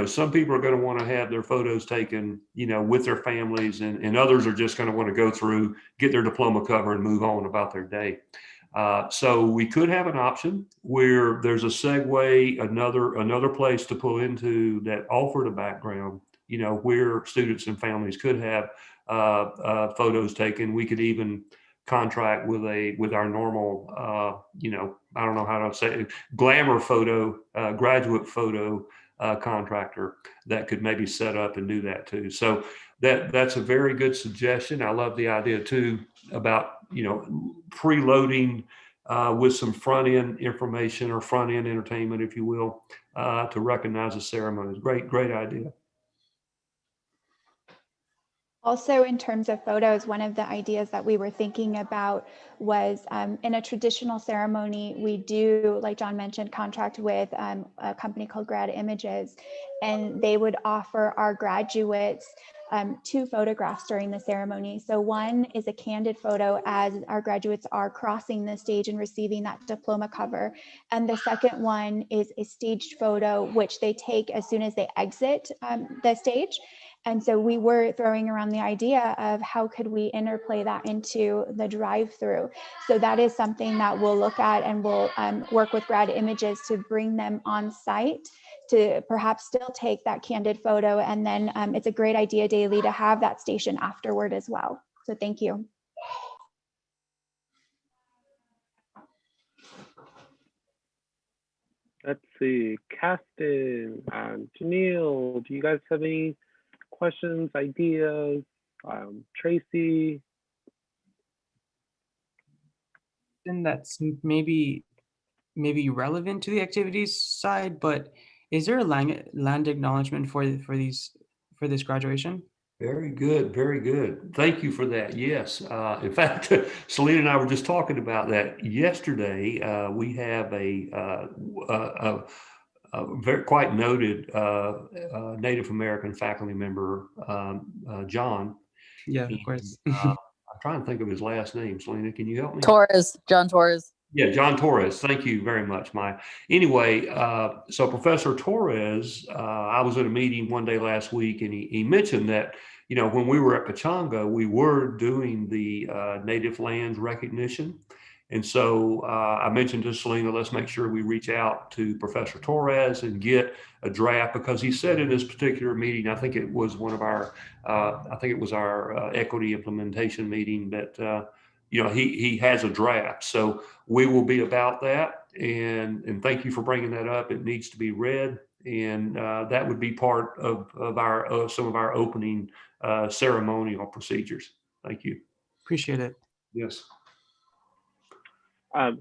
Speaker 9: some people are going to want to have their photos taken, with their families, and others are just going to want to go through, get their diploma cover and move on about their day. So we could have an option where there's a segue, another place to pull into that offered a background, where students and families could have photos taken. We could even contract with our normal, I don't know how to say it, glamour photo, graduate photo contractor that could maybe set up and do that too. So that's a very good suggestion. I love the idea too about, preloading with some front end information or front end entertainment, if you will, to recognize the ceremonies. Great idea.
Speaker 13: Also, in terms of photos, one of the ideas that we were thinking about was in a traditional ceremony, we do, like John mentioned, contract with a company called Grad Images, and they would offer our graduates 2 photographs during the ceremony. So one is a candid photo as our graduates are crossing the stage and receiving that diploma cover. And the second one is a staged photo, which they take as soon as they exit the stage. And so we were throwing around the idea of how could we interplay that into the drive-through. So that is something that we'll look at, and we'll work with Grad Images to bring them on site to perhaps still take that candid photo. And then it's a great idea, Daily, to have that station afterward as well. So thank you.
Speaker 1: Let's see, Caston, Janelle, do you guys have any questions, ideas? Tracy?
Speaker 5: And that's maybe relevant to the activities side, but is there a land acknowledgement for for this graduation.
Speaker 9: Very good, very good. Thank you for that. Yes. In fact, Selena and I were just talking about that yesterday. We have a very quite noted Native American faculty member, John.
Speaker 5: Yeah, of
Speaker 9: And,
Speaker 5: course.
Speaker 9: I'm trying to think of his last name. Selena, can you help me?
Speaker 3: John Torres.
Speaker 9: Yeah, John Torres. Thank you very much, Maya. Anyway, so Professor Torres, I was at a meeting one day last week, and he mentioned that, when we were at Pachanga, we were doing the native lands recognition. And so I mentioned to Selena, let's make sure we reach out to Professor Torres and get a draft, because he said in this particular meeting, I think it was our equity implementation meeting, that he has a draft. So we will be about that. And thank you for bringing that up. It needs to be read. And that would be part of some of our opening ceremonial procedures. Thank you.
Speaker 5: Appreciate it.
Speaker 9: Yes.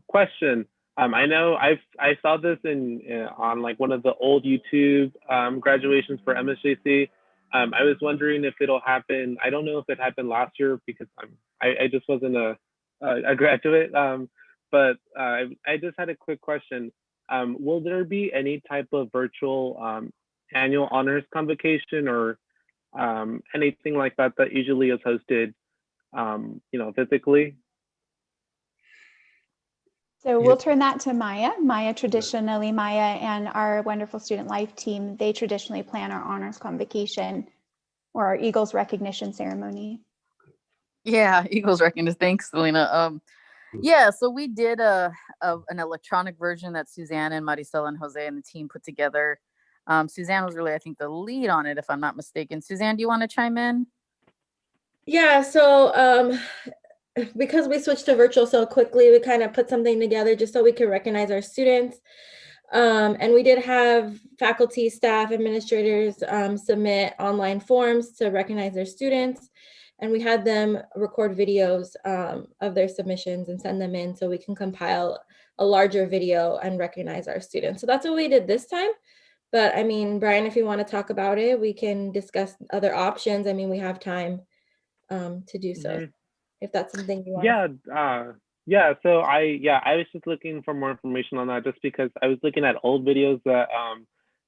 Speaker 1: Question. I know I saw this on like one of the old YouTube graduations for MSJC. I was wondering if it'll happen. I don't know if it happened last year because I just wasn't a graduate. But I just had a quick question. Will there be any type of virtual annual honors convocation or anything like that usually is hosted, physically?
Speaker 13: So we'll turn that to Maya. Maya and our wonderful student life team, they traditionally plan our honors convocation or our Eagles recognition ceremony.
Speaker 3: Yeah, Eagles recognition. Thanks, Selena. Yeah, so we did an electronic version that Suzanne and Maricela and Jose and the team put together. Suzanne was really, I think, the lead on it, if I'm not mistaken. Suzanne, do you want to chime in?
Speaker 4: Yeah, so because we switched to virtual so quickly, we kind of put something together just so we could recognize our students. And we did have faculty, staff, administrators submit online forms to recognize their students. And we had them record videos of their submissions and send them in so we can compile a larger video and recognize our students. So that's what we did this time. But I mean, Brian, if you want to talk about it, we can discuss other options. I mean, we have time to do so. Mm-hmm. If that's something you want.
Speaker 1: Yeah. So I was just looking for more information on that, just because I was looking at old videos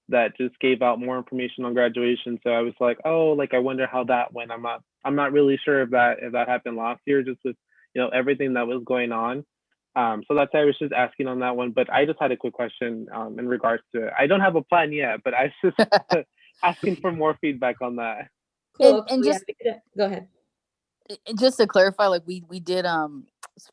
Speaker 1: that just gave out more information on graduation. So I was like, oh, like I wonder how that went. I'm not really sure if that happened last year, just with everything that was going on. So that's why I was just asking on that one. But I just had a quick question in regards to it. I don't have a plan yet, but I was just asking for more feedback on that.
Speaker 4: Cool. And just go ahead.
Speaker 3: Just to clarify, like we did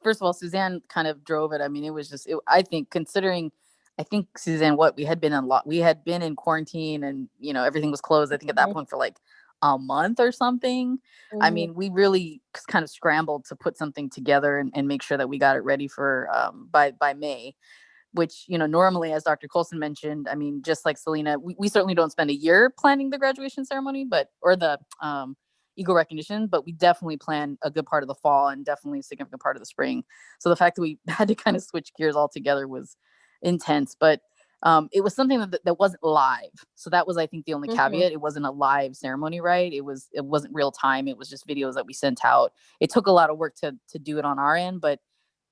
Speaker 3: first of all, Suzanne kind of drove it. I mean, it was just I think, considering, I think, Suzanne, we had been in quarantine and everything was closed, I think, at that point for like a month or something. Mm-hmm. I mean, we really kind of scrambled to put something together and make sure that we got it ready for by May, which normally, as Dr. Colson mentioned, I mean, just like Selena, we certainly don't spend a year planning the graduation ceremony, or the Eagle recognition, but we definitely plan a good part of the fall and definitely a significant part of the spring. So the fact that we had to kind of switch gears altogether was intense, but it was something that wasn't live. So that was, I think, the only caveat. It wasn't a live ceremony, right? It wasn't real time. It was just videos that we sent out. It took a lot of work to do it on our end, but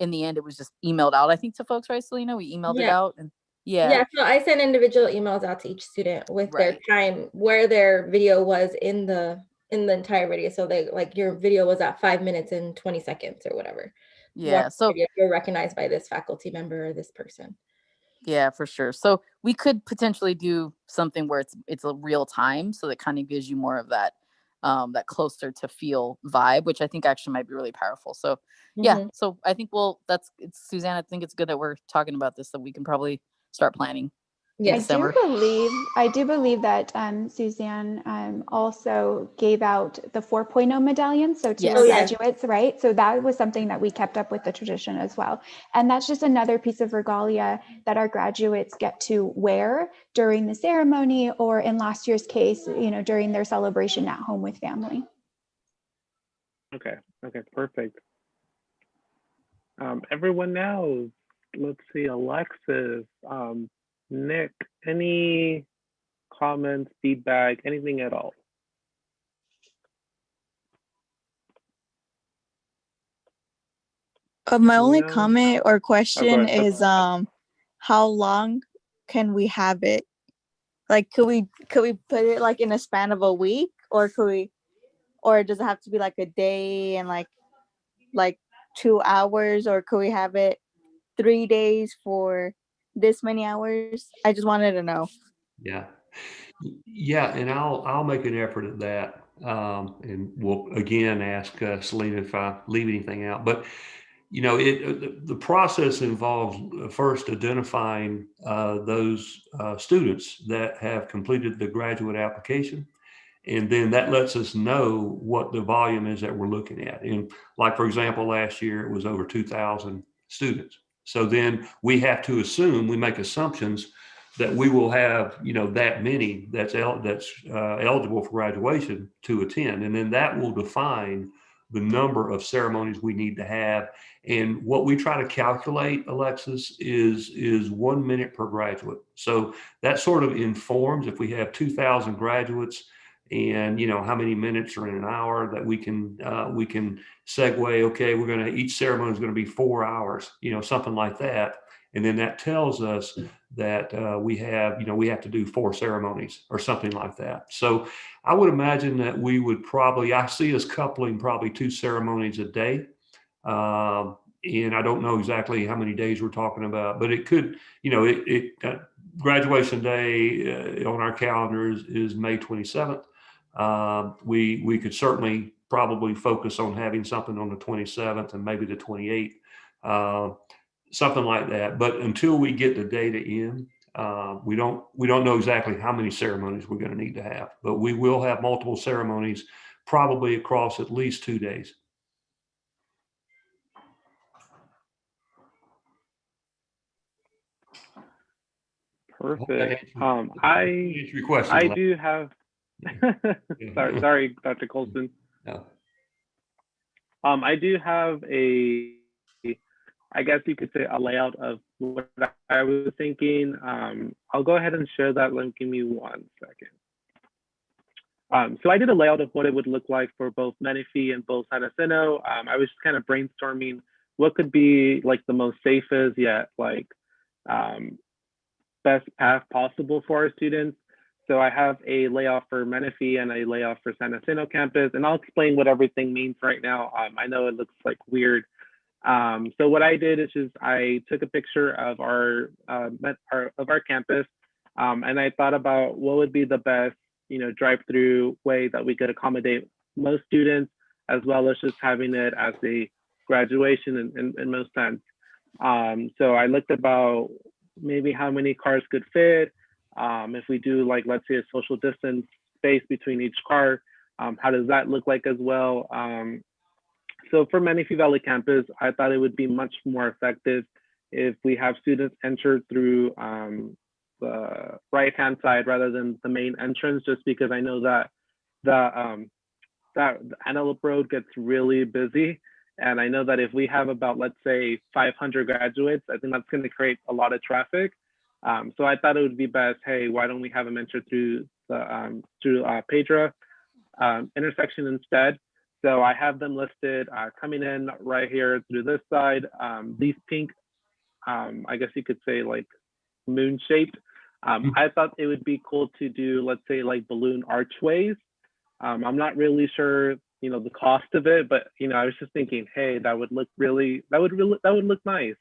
Speaker 3: in the end, it was just emailed out, I think, to folks, right, Selena? We emailed it out. And
Speaker 4: yeah, so I sent individual emails out to each student with their time, where their video was in the entire video. So they, like, your video was at 5 minutes and 20 seconds or whatever.
Speaker 3: Yeah. So
Speaker 4: you're recognized by this faculty member or this person.
Speaker 3: Yeah, for sure. So we could potentially do something where it's a real time, so that kind of gives you more of that that closer to feel vibe, which I think actually might be really powerful. So yeah, so I think it's Suzanne, I think it's good that we're talking about this, so we can probably start planning.
Speaker 13: Yes. I do believe that Suzanne also gave out the 4.0 medallion. So to graduates, right? So that was something that we kept up with the tradition as well. And that's just another piece of regalia that our graduates get to wear during the ceremony, or in last year's case, during their celebration at home with family.
Speaker 1: Okay, perfect. Everyone now, let's see, Alexis, Nick, any comments, feedback, anything at all?
Speaker 14: My only
Speaker 1: No.
Speaker 14: comment or
Speaker 1: Oh, go
Speaker 14: question
Speaker 1: ahead.
Speaker 14: is how long can we have it? Like could we put it like in a span of a week, or does it have to be like a day and like 2 hours, or could we have it 3 days for this many hours? I just wanted to know.
Speaker 9: Yeah. Yeah, and I'll make an effort at that. And we'll again ask Selena if I leave anything out. But the process involves first identifying those students that have completed the graduate application, and then that lets us know what the volume is that we're looking at. And like, for example, last year it was over 2,000 students. So then we have to assume, we make assumptions that we will have, that many that's eligible for graduation to attend. And then that will define the number of ceremonies we need to have. And what we try to calculate, Alexis, is 1 minute per graduate. So that sort of informs, if we have 2,000 graduates, and how many minutes are in an hour, that we can segue. Okay, each ceremony is going to be 4 hours, something like that, and then that tells us that we have to do 4 ceremonies or something like that. So I would imagine that we would I see us coupling probably 2 ceremonies a day. And I don't know exactly how many days we're talking about, but it could, graduation day on our calendar is May 27th. We could certainly probably focus on having something on the 27th and maybe the 28th, something like that. But until we get the data in, we don't know exactly how many ceremonies we're going to need to have. But we will have multiple ceremonies, probably across at least 2 days.
Speaker 1: Perfect. I do have. Sorry, Dr. Colson.
Speaker 9: No.
Speaker 1: I do have I guess you could say a layout of what I was thinking. I'll go ahead and share that link. Give me 1 second. So I did a layout of what it would look like for both Menifee and both San Jacinto. I was just kind of brainstorming what could be like the most safest yet like best path possible for our students. So I have a layout for Menifee and a layout for San Jacinto campus, and I'll explain what everything means right now. I know it looks like weird. So what I did is just I took a picture of our campus, and I thought about what would be the best, drive-through way that we could accommodate most students, as well as just having it as a graduation in most sense. So I looked about maybe how many cars could fit. If we do like, let's say a social distance space between each car, how does that look like as well? So for Menifee Valley campus, I thought it would be much more effective if we have students enter through the right-hand side rather than the main entrance, just because I know that the Antelope Road gets really busy. And I know that if we have about, let's say, 500 graduates, I think that's going to create a lot of traffic. So I thought it would be best, hey, why don't we have them enter through the Pedra intersection instead? So I have them listed coming in right here through this side. These pink, I guess you could say like moon shaped. I thought it would be cool to do, let's say, like balloon archways. I'm not really sure, the cost of it, but I was just thinking, hey, that would look nice.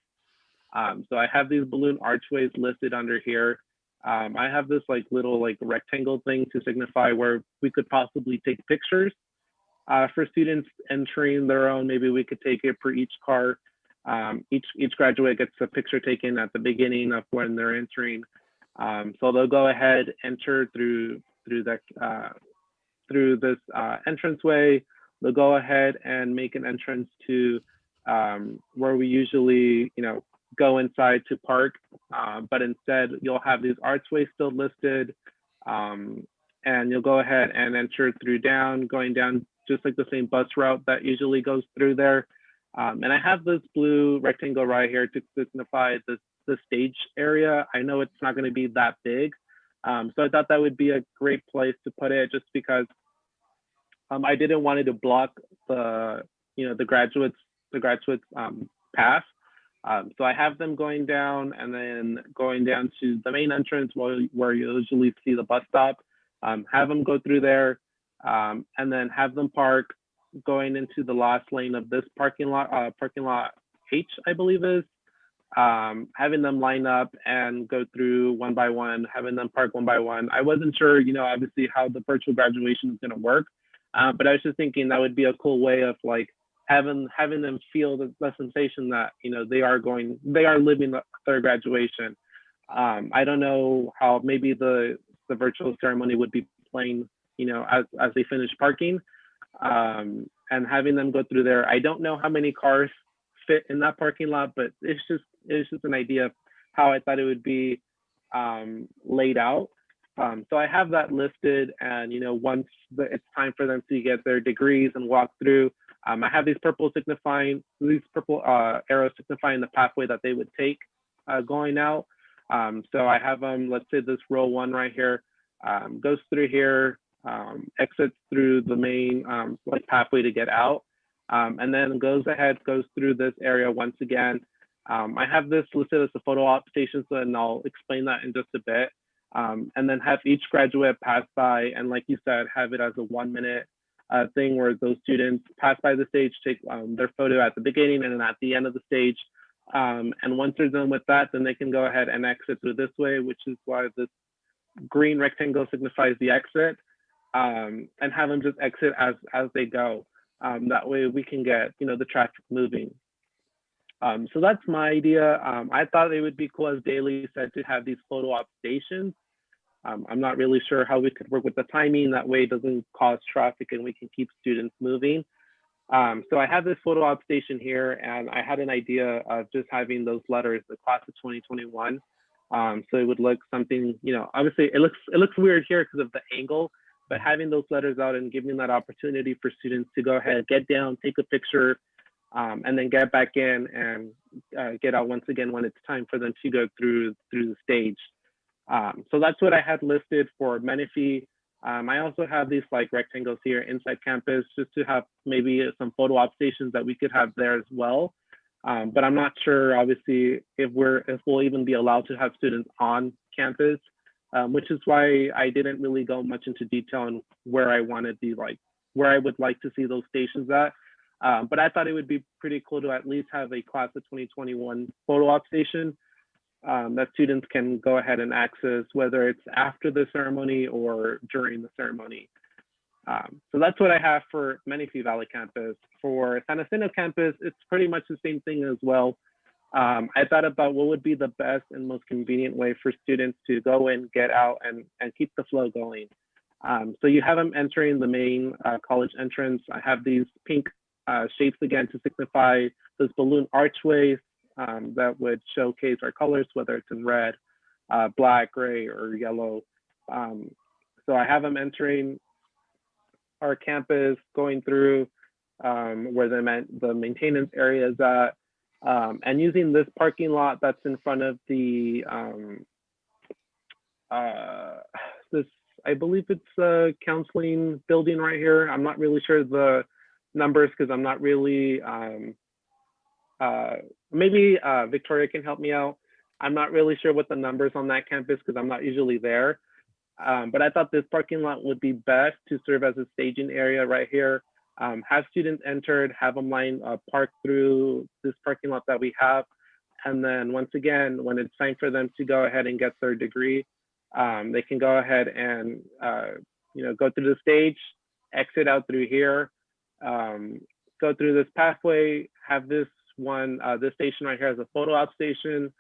Speaker 1: So I have these balloon archways listed under here. I have this like little like rectangle thing to signify where we could possibly take pictures for students entering their own. Maybe we could take it for each car. Each graduate gets a picture taken at the beginning of when they're entering. So they'll go ahead, enter through this entranceway. They'll go ahead and make an entrance to where we usually, go inside to park, but instead you'll have these archways still listed, and you'll go ahead and enter through going down just like the same bus route that usually goes through there. And I have this blue rectangle right here to signify the stage area. I know it's not going to be that big, so I thought that would be a great place to put it, just because I didn't want it to block the graduates path. So I have them going down and then going down to the main entrance where you usually see the bus stop. Have them go through there, and then have them park going into the last lane of this parking lot H, I believe is. Having them line up and go through one by one, having them park one by one. I wasn't sure, obviously how the virtual graduation is going to work, but I was just thinking that would be a cool way of like having them feel the sensation that they are living their graduation. I don't know how maybe the virtual ceremony would be playing, as they finish parking, and having them go through there. I don't know how many cars fit in that parking lot, but it's just an idea of how I thought it would be laid out. So I have that listed, and once it's time for them to get their degrees and walk through, I have these purple arrows signifying the pathway that they would take going out. So I have them, let's say this row 1 right here, goes through here, exits through the main pathway to get out, and then goes through this area once again. I have this listed as a photo op station, and I'll explain that in just a bit. And then have each graduate pass by, and like you said, have it as a 1-minute thing where those students pass by the stage, take their photo at the beginning and then at the end of the stage. And once they're done with that, then they can go ahead and exit through this way, which is why this green rectangle signifies the exit, and have them just exit as they go. That way we can get the traffic moving. So that's my idea. I thought it would be cool, as Daly said, to have these photo op stations. I'm not really sure how we could work with the timing. That way it doesn't cause traffic and we can keep students moving. So I have this photo op station here, and I had an idea of just having those letters, the class of 2021. So it would look something, obviously it looks weird here because of the angle, but having those letters out and giving that opportunity for students to go ahead, get down, take a picture, and then get back in and get out once again when it's time for them to go through the stage. So that's what I had listed for Menifee. I also have these rectangles here inside campus, just to have maybe some photo op stations that we could have there as well. But I'm not sure, obviously, if we'll even be allowed to have students on campus, which is why I didn't really go much into detail on where I wanted where I would like to see those stations at. But I thought it would be pretty cool to at least have a class of 2021 photo op station that students can go ahead and access, whether it's after the ceremony or during the ceremony. So that's what I have for Menifee Valley campus. For San Jacinto campus, it's pretty much the same thing as well. I thought about what would be the best and most convenient way for students to go in, get out, and keep the flow going. So you have them entering the main college entrance. I have these pink shapes again to signify those balloon archways that would showcase our colors, whether it's in red, black, gray, or yellow. So I have them entering our campus, going through where the maintenance area is at, and using this parking lot that's in front of the I believe it's a counseling building right here. I'm not really sure the numbers because I'm not really maybe Victoria can help me out. I'm not really sure what the numbers on that campus because I'm not usually there. But I thought this parking lot would be best to serve as a staging area right here. Have students entered, have them park through this parking lot that we have. And then once again, when it's time for them to go ahead and get their degree, they can go ahead and go through the stage, exit out through here, go through this pathway, have this station right here as a photo op station,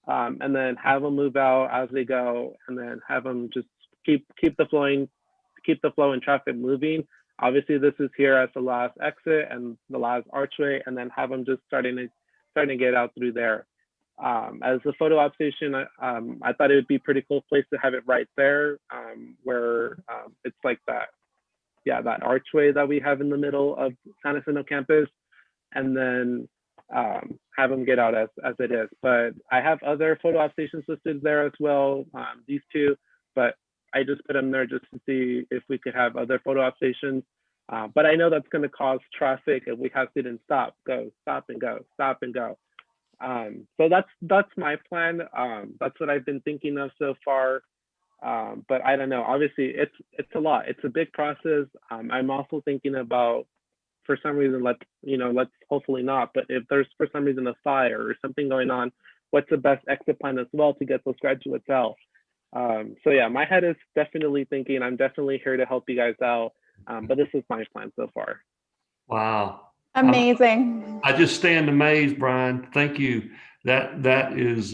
Speaker 1: and then have them move out as they go, and then have them just keep the flow and traffic moving. Obviously, this is here as the last exit and the last archway, and then have them just starting to get out through there. As the photo op station, I thought it would be a pretty cool place to have it right there, where it's like that archway that we have in the middle of San Jacinto campus, and then have them get out as it is. But I have other photo op stations listed there as well, these two, but I just put them there just to see if we could have other photo op stations. But I know that's going to cause traffic if we have students stop, go, stop and go, stop and go. So that's my plan. That's what I've been thinking of so far. But I don't know. Obviously, it's a lot. It's a big process. I'm also thinking about, for some reason, let's hopefully not. But if there's for some reason a fire or something going on, what's the best exit plan as well to get those graduates out? So yeah, my head is definitely thinking. I'm definitely here to help you guys out. But this is my plan so far.
Speaker 9: Wow.
Speaker 13: Amazing.
Speaker 9: I just stand amazed, Brian. Thank you. That is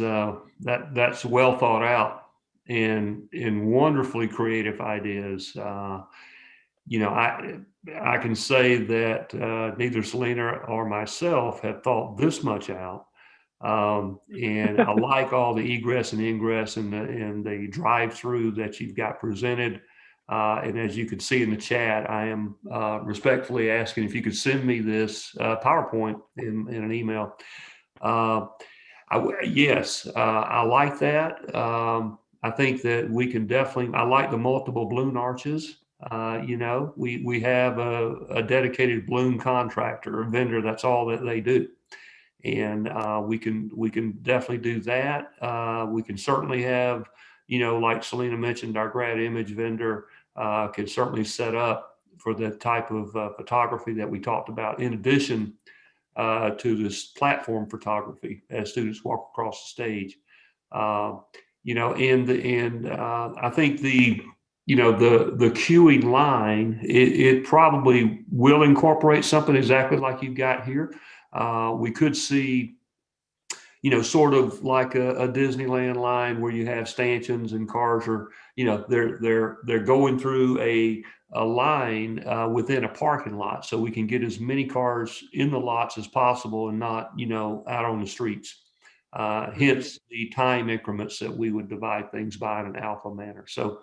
Speaker 9: that's well thought out and wonderfully creative ideas. You know, I can say that neither Selena or myself have thought this much out. And I like all the egress and ingress and the drive-through that you've got presented. And as you can see in the chat, I am respectfully asking if you could send me this PowerPoint in an email. Yes, I like that. I think that we can definitely, I like the multiple balloon arches. You know, we have a dedicated balloon contractor, a vendor, that's all that they do. And we can definitely do that. We can certainly have, you know, like Selena mentioned, our grad image vendor can certainly set up for the type of photography that we talked about, in addition to this platform photography as students walk across the stage. You know, and I think the queuing line, it probably will incorporate something exactly like you've got here. We could see, you know, sort of like a Disneyland line where you have stanchions and cars are, you know, they're going through a line within a parking lot, so we can get as many cars in the lots as possible and not, you know, out on the streets. Hence the time increments that we would divide things by in an alpha manner. So,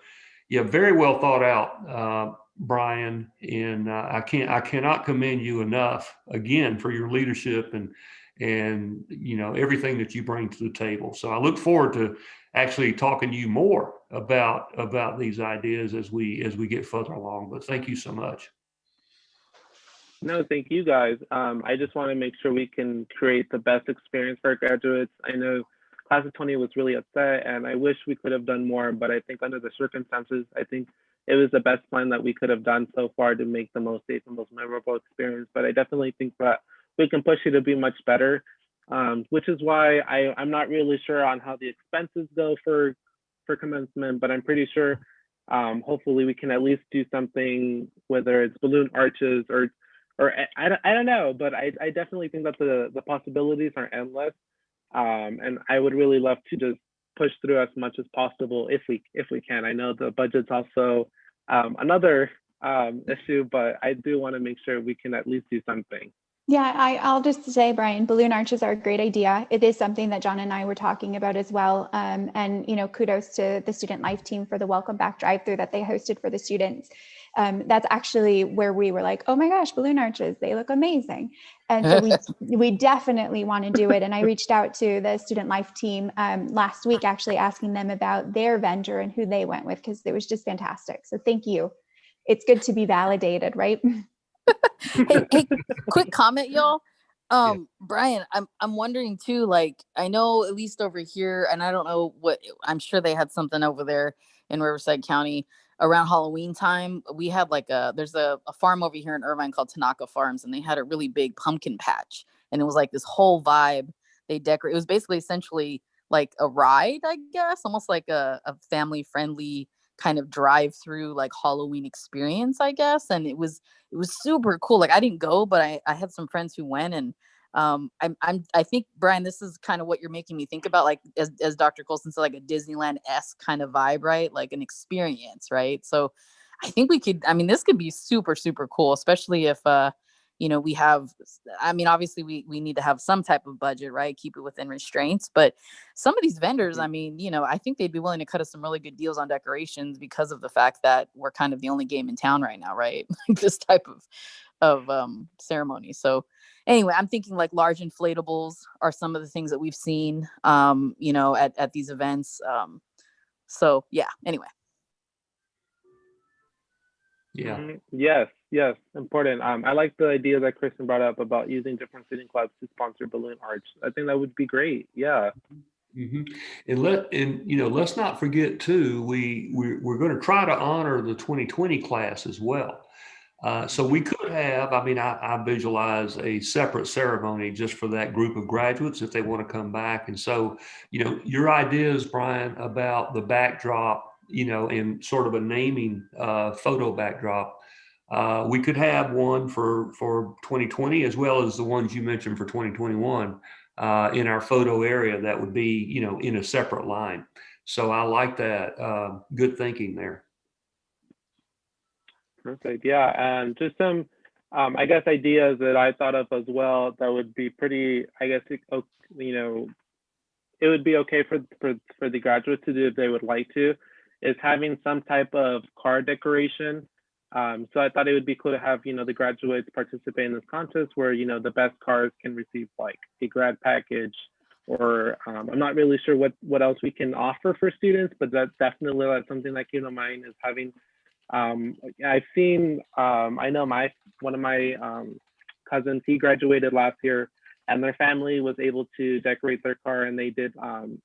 Speaker 9: yeah, very well thought out, Brian, and I cannot commend you enough again for your leadership and you know, everything that you bring to the table. So I look forward to actually talking to you more about these ideas as we get further along. But thank you so much.
Speaker 1: No, thank you guys. I just want to make sure we can create the best experience for our graduates. I know class of 20 was really upset, and I wish we could have done more, but I think under the circumstances, I think it was the best plan that we could have done so far to make the most safe and most memorable experience. But I definitely think that we can push it to be much better, which is why I'm not really sure on how the expenses go for commencement, but I'm pretty sure hopefully we can at least do something, whether it's balloon arches or I don't know, but I definitely think that the possibilities are endless. And I would really love to just push through as much as possible if we can. I know the budget's also another issue, but I do want to make sure we can at least do something.
Speaker 13: Yeah, I'll just say, Brian, balloon arches are a great idea. It is something that John and I were talking about as well. And, you know, kudos to the Student Life team for the Welcome Back drive-through that they hosted for the students. That's actually where we were like, oh my gosh, balloon arches, they look amazing. And so we definitely want to do it. And I reached out to the Student Life team last week, actually asking them about their vendor and who they went with, because it was just fantastic. So thank you. It's good to be validated, right?
Speaker 3: Hey, quick comment, y'all. Brian, I'm wondering too, like, I know at least over here, and I don't know what, I'm sure they had something over there in Riverside County around Halloween time. We had like there's a farm over here in Irvine called Tanaka Farms, and they had a really big pumpkin patch, and it was like this whole vibe. They decorate, it was basically essentially like a ride, I guess, almost like a family friendly kind of drive through like Halloween experience, I guess. And it was super cool. Like I didn't go, but I had some friends who went, and I think, Brian, this is kind of what you're making me think about, like as Dr. Colson said, like a Disneyland-esque kind of vibe, right? Like an experience, right? So I think we could, I mean, this could be super, super cool, especially if you know, we have, I mean, obviously we need to have some type of budget, right? Keep it within restraints. But some of these vendors, I mean, you know, I think they'd be willing to cut us some really good deals on decorations because of the fact that we're kind of the only game in town right now, right? This type of ceremony. So anyway, I'm thinking like large inflatables are some of the things that we've seen, you know, at these events. So yeah, anyway.
Speaker 9: Yeah.
Speaker 1: Yes, yes, important. I like the idea that Kristen brought up about using different student clubs to sponsor balloon arch. I think that would be great. Yeah.
Speaker 9: Mhm. And let's not forget too, we're going to try to honor the 2020 class as well. So we could have, I visualize a separate ceremony just for that group of graduates if they want to come back. And so, your ideas, Brian, about the backdrop, and sort of a naming photo backdrop, we could have one for 2020 as well as the ones you mentioned for 2021 in our photo area that would be, in a separate line. So I like that. Good thinking there.
Speaker 1: Perfect. Yeah, and just some, I guess, ideas that I thought of as well that would be pretty. I guess it would be okay for the graduates to do if they would like to, is having some type of car decoration. So I thought it would be cool to have the graduates participate in this contest where the best cars can receive like a grad package, or I'm not really sure what else we can offer for students, but that's something that came to mind is having. I've seen, I know one of my cousins, he graduated last year, and their family was able to decorate their car, and they did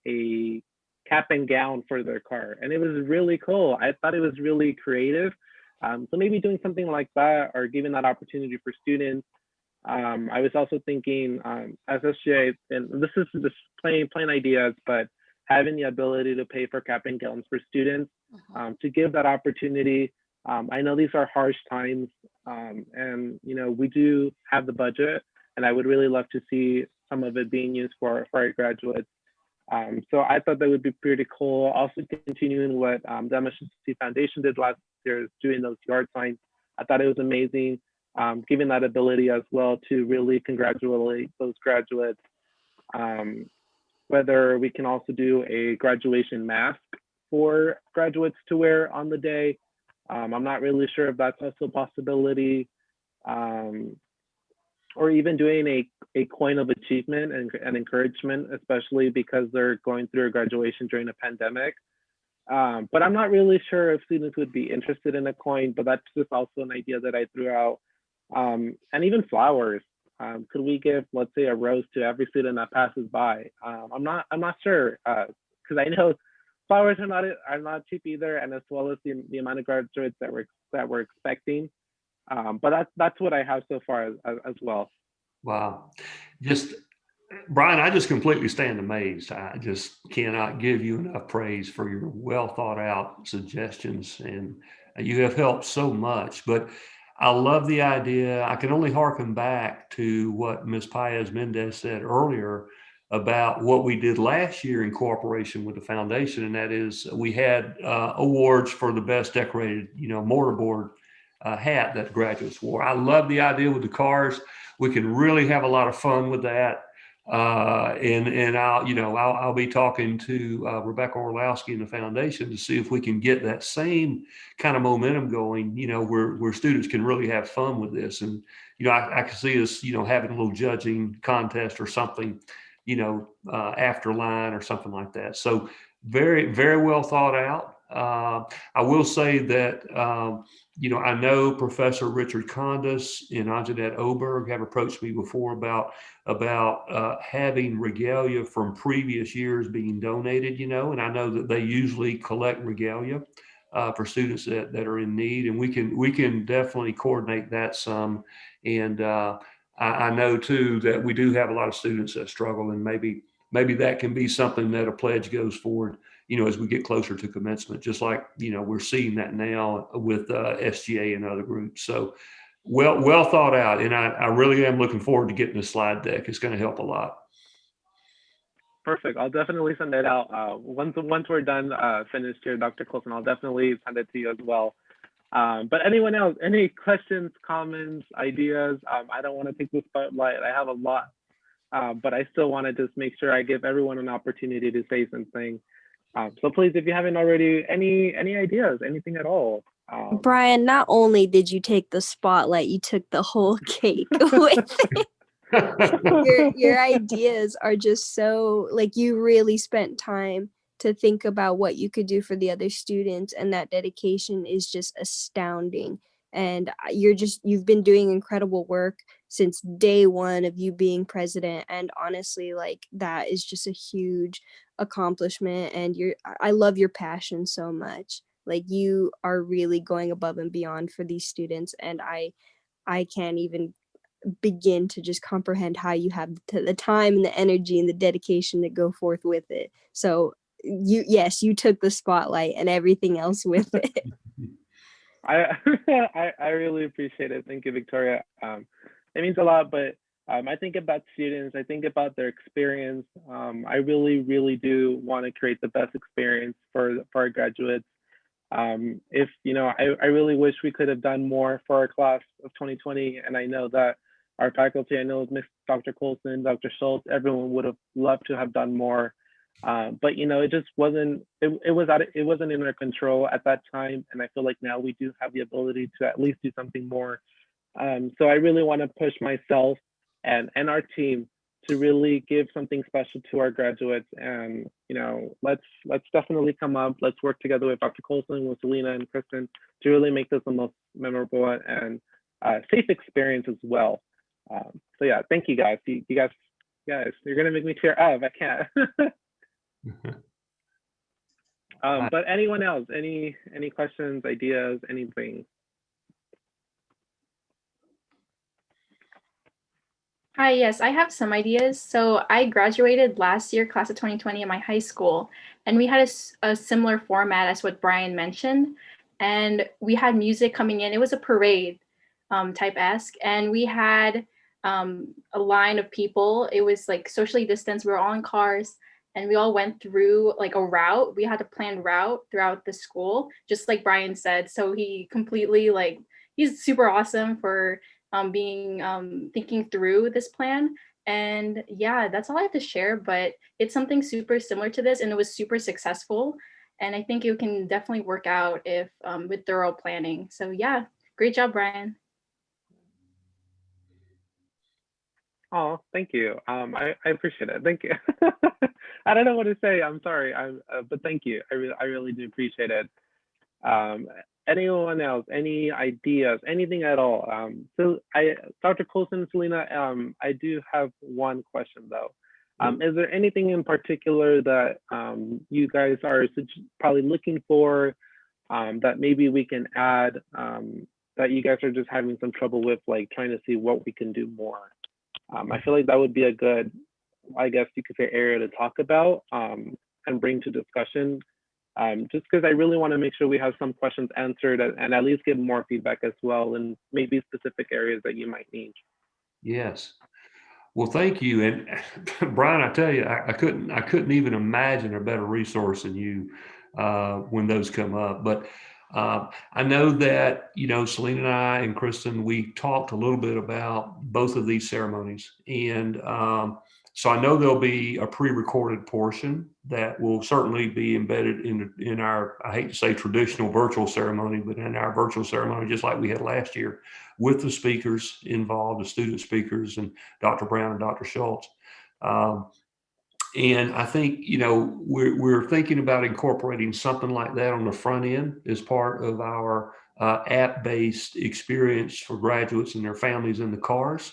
Speaker 1: a cap and gown for their car, and it was really cool. I thought it was really creative. So maybe doing something like that, or giving that opportunity for students. I was also thinking, as SGA, and this is just plain ideas, but having the ability to pay for cap and gowns for students, to give that opportunity. I know these are harsh times, and we do have the budget, and I would really love to see some of it being used for our graduates. So I thought that would be pretty cool. Also continuing what the MSC Foundation did last year, doing those yard signs. I thought it was amazing, giving that ability as well to really congratulate those graduates. Whether we can also do a graduation mask for graduates to wear on the day. I'm not really sure if that's also a possibility. Or even doing a coin of achievement and encouragement, especially because they're going through a graduation during a pandemic. But I'm not really sure if students would be interested in a coin, but that's just also an idea that I threw out. And even flowers. Could we give, let's say, a rose to every student that passes by? I'm not sure, because I know flowers are not cheap either, and as well as the amount of graduates that we're expecting. But that's what I have so far as well.
Speaker 9: Wow. Brian, I just completely stand amazed. I just cannot give you enough praise for your well thought out suggestions, and you have helped so much. But I love the idea. I can only harken back to what Ms. Paez Mendez said earlier about what we did last year in cooperation with the foundation, and that is we had awards for the best decorated, mortarboard hat that graduates wore. I love the idea with the cars. We can really have a lot of fun with that. And I'll be talking to Rebecca Orlowski and the foundation to see if we can get that same kind of momentum going, where students can really have fun with this. And, I can see us, having a little judging contest or something, after line or something like that. So very, very well thought out. I will say that, I know Professor Richard Condis and Anjanette Oberg have approached me before about having regalia from previous years being donated, and I know that they usually collect regalia for students that are in need, and we can definitely coordinate that some. And I know too that we do have a lot of students that struggle, and maybe that can be something that a pledge goes forward, as we get closer to commencement, just like, we're seeing that now with SGA and other groups. So well thought out. And I really am looking forward to getting the slide deck. It's going to help a lot.
Speaker 1: Perfect. I'll definitely send it out. Once we're done, finished here, Dr. Colson, I'll definitely send it to you as well. But anyone else, any questions, comments, ideas? I don't want to take the spotlight. I have a lot, but I still want to just make sure I give everyone an opportunity to say something. So please, if you haven't already, any ideas, anything at all.
Speaker 12: Brian, not only did you take the spotlight, you took the whole cake with it. Your ideas are just so, like, you really spent time to think about what you could do for the other students, and that dedication is just astounding. and you've been doing incredible work since day one of you being president, and honestly, like, that is just a huge accomplishment, and I love your passion so much. Like, you are really going above and beyond for these students, and I can't even begin to just comprehend how you have the time and the energy and the dedication to go forth with it. So you took the spotlight and everything else with it.
Speaker 1: I I really appreciate it. Thank you, Victoria. It means a lot, but I think about students, I think about their experience. I really, really do want to create the best experience for our graduates. If, I really wish we could have done more for our class of 2020. And I know that our faculty, I know Miss Dr. Colson, Dr. Schultz, everyone would have loved to have done more. But it just wasn't, it wasn't in our control at that time. And I feel like now we do have the ability to at least do something more. So I really want to push myself and our team to really give something special to our graduates. And, let's definitely come up, let's work together with Dr. Colson, with Selena and Kristen to really make this the most memorable and safe experience as well. So yeah, thank you guys. You guys, you're gonna make me tear up. I can't. But anyone else, any questions, ideas, anything?
Speaker 7: Hi, yes, I have some ideas. So I graduated last year, class of 2020 in my high school, and we had a similar format as what Brian mentioned. And we had music coming in. It was a parade type-esque, and we had a line of people. It was like socially distanced. We were all in cars, and we all went through like a route. We had a planned route throughout the school, just like Brian said. So he completely he's super awesome for thinking through this plan. And yeah, that's all I have to share, but it's something super similar to this, and it was super successful. And I think it can definitely work out if with thorough planning. So yeah, great job, Brian.
Speaker 1: Oh, thank you. I appreciate it. Thank you. I don't know what to say. I'm sorry. But thank you. I really do appreciate it. Anyone else? Any ideas? Anything at all? So Dr. Colson and Selena, I do have one question though. Is there anything in particular that you guys are probably looking for that maybe we can add that you guys are just having some trouble with, like trying to see what we can do more? I feel like that would be a good, I guess you could say, area to talk about and bring to discussion. Just because I really want to make sure we have some questions answered and at least get more feedback as well, and maybe specific areas that you might need.
Speaker 9: Yes. Well, thank you. And Brian, I tell you, I couldn't even imagine a better resource than you when those come up. But I know that, Selena and I and Kristen, we talked a little bit about both of these ceremonies. And so I know there'll be a pre-recorded portion that will certainly be embedded in our, I hate to say traditional virtual ceremony, but in our virtual ceremony, just like we had last year, with the speakers involved, the student speakers, and Dr. Brown and Dr. Schultz. And I think, we're thinking about incorporating something like that on the front end as part of our app-based experience for graduates and their families in the cars.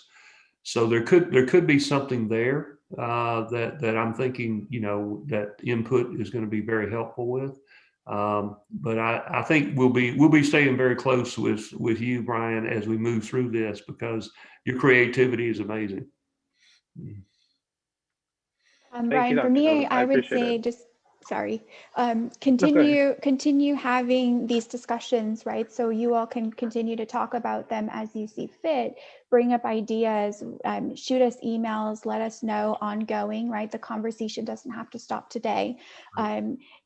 Speaker 9: So there could be something there that I'm thinking, that input is going to be very helpful with. But I think we'll be staying very close with you, Brian, as we move through this, because your creativity is amazing.
Speaker 13: Brian, for me, I would say just, sorry, continue having these discussions, right? So you all can continue to talk about them as you see fit, bring up ideas, shoot us emails, let us know ongoing, right? The conversation doesn't have to stop today.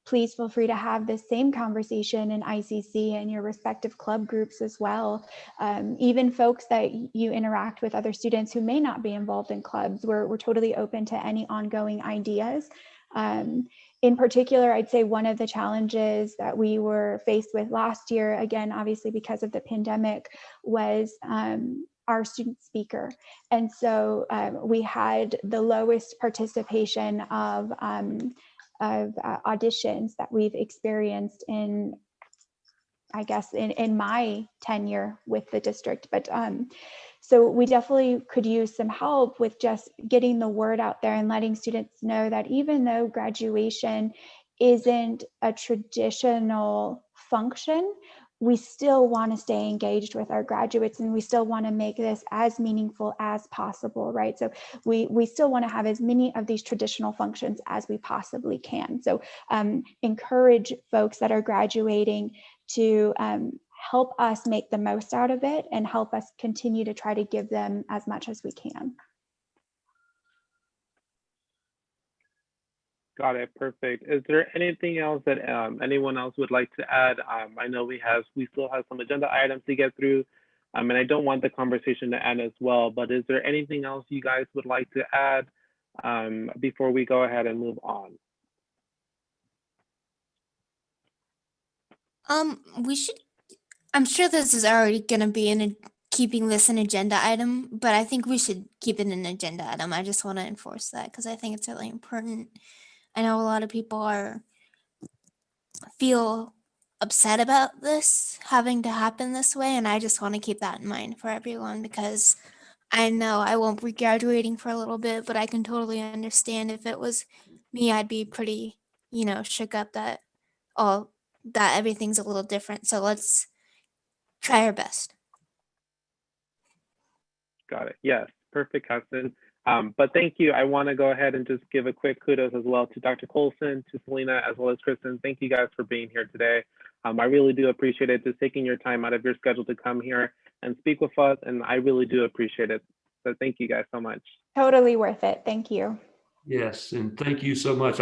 Speaker 13: Please feel free to have this same conversation in ICC and your respective club groups as well. Even folks that you interact with, other students who may not be involved in clubs, we're totally open to any ongoing ideas. In particular, I'd say one of the challenges that we were faced with last year, again, obviously because of the pandemic, was our student speaker. And so we had the lowest participation of auditions that we've experienced in I guess, in my tenure with the district. But so we definitely could use some help with just getting the word out there and letting students know that even though graduation isn't a traditional function, we still want to stay engaged with our graduates, and we still want to make this as meaningful as possible, right? So we still want to have as many of these traditional functions as we possibly can. So encourage folks that are graduating to help us make the most out of it and help us continue to try to give them as much as we can.
Speaker 1: Got it. Perfect. Is there anything else that anyone else would like to add? I know we still have some agenda items to get through, and I don't want the conversation to end as well. But is there anything else you guys would like to add before we go ahead and move on?
Speaker 2: We should. I'm sure this is already gonna be keeping this an agenda item, but I think we should keep it an agenda item. I just want to enforce that because I think it's really important. I know a lot of people feel upset about this having to happen this way, and I just want to keep that in mind for everyone because I know I won't be graduating for a little bit, but I can totally understand if it was me, I'd be pretty, shook up that everything's a little different. So let's try our best.
Speaker 1: Got it. Yes, perfect, Hudson. But thank you. I want to go ahead and just give a quick kudos as well to Dr. Colson, to Selena, as well as Kristen. Thank you guys for being here today. I really do appreciate it, just taking your time out of your schedule to come here and speak with us, and I really do appreciate it. So thank you guys so much.
Speaker 13: Totally worth it. Thank you.
Speaker 9: Yes, and thank you so much.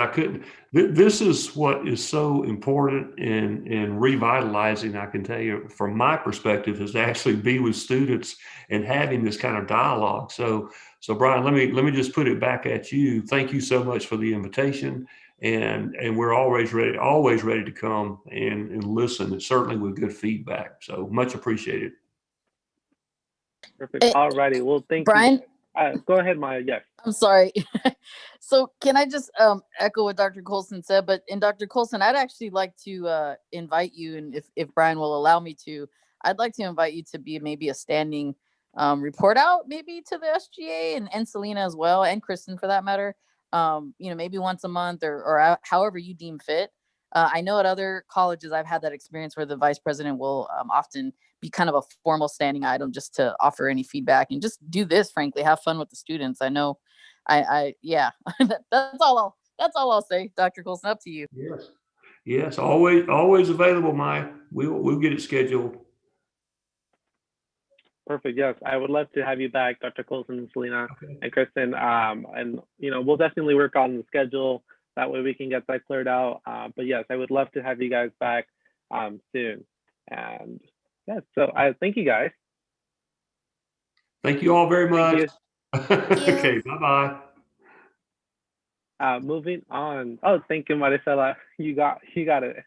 Speaker 9: This is what is so important in revitalizing, I can tell you, from my perspective, is to actually be with students and having this kind of dialogue. So Brian, let me just put it back at you. Thank you so much for the invitation, and we're always ready to come and listen, and certainly with good feedback. So much appreciated.
Speaker 1: Perfect. All righty. Well, thank
Speaker 3: Brian?
Speaker 1: you. Go ahead, Maya. Yes.
Speaker 3: I'm sorry. So can I just echo what Dr. Colson said? But in Dr. Colson, I'd actually like to invite you, and if Brian will allow me to, I'd like to invite you to be maybe a standing report out, maybe to the SGA and Selena as well, and Kristen for that matter. Maybe once a month or however you deem fit. I know at other colleges I've had that experience where the vice president will often be kind of a formal standing item just to offer any feedback and just do this, frankly, have fun with the students. I know yeah, that's all I'll say. Dr. Colson, up to you.
Speaker 9: Yes, always available, Maya. We'll get it scheduled.
Speaker 1: Perfect. Yes, I would love to have you back, Dr. Colson and Selena and Kristen. And we'll definitely work on the schedule. That way we can get that cleared out. But yes, I would love to have you guys back soon. And yes, so I thank you guys.
Speaker 9: Thank you all very much.
Speaker 1: Okay,
Speaker 9: bye-bye.
Speaker 1: Moving on. Oh, thank you, Maricela. You got it.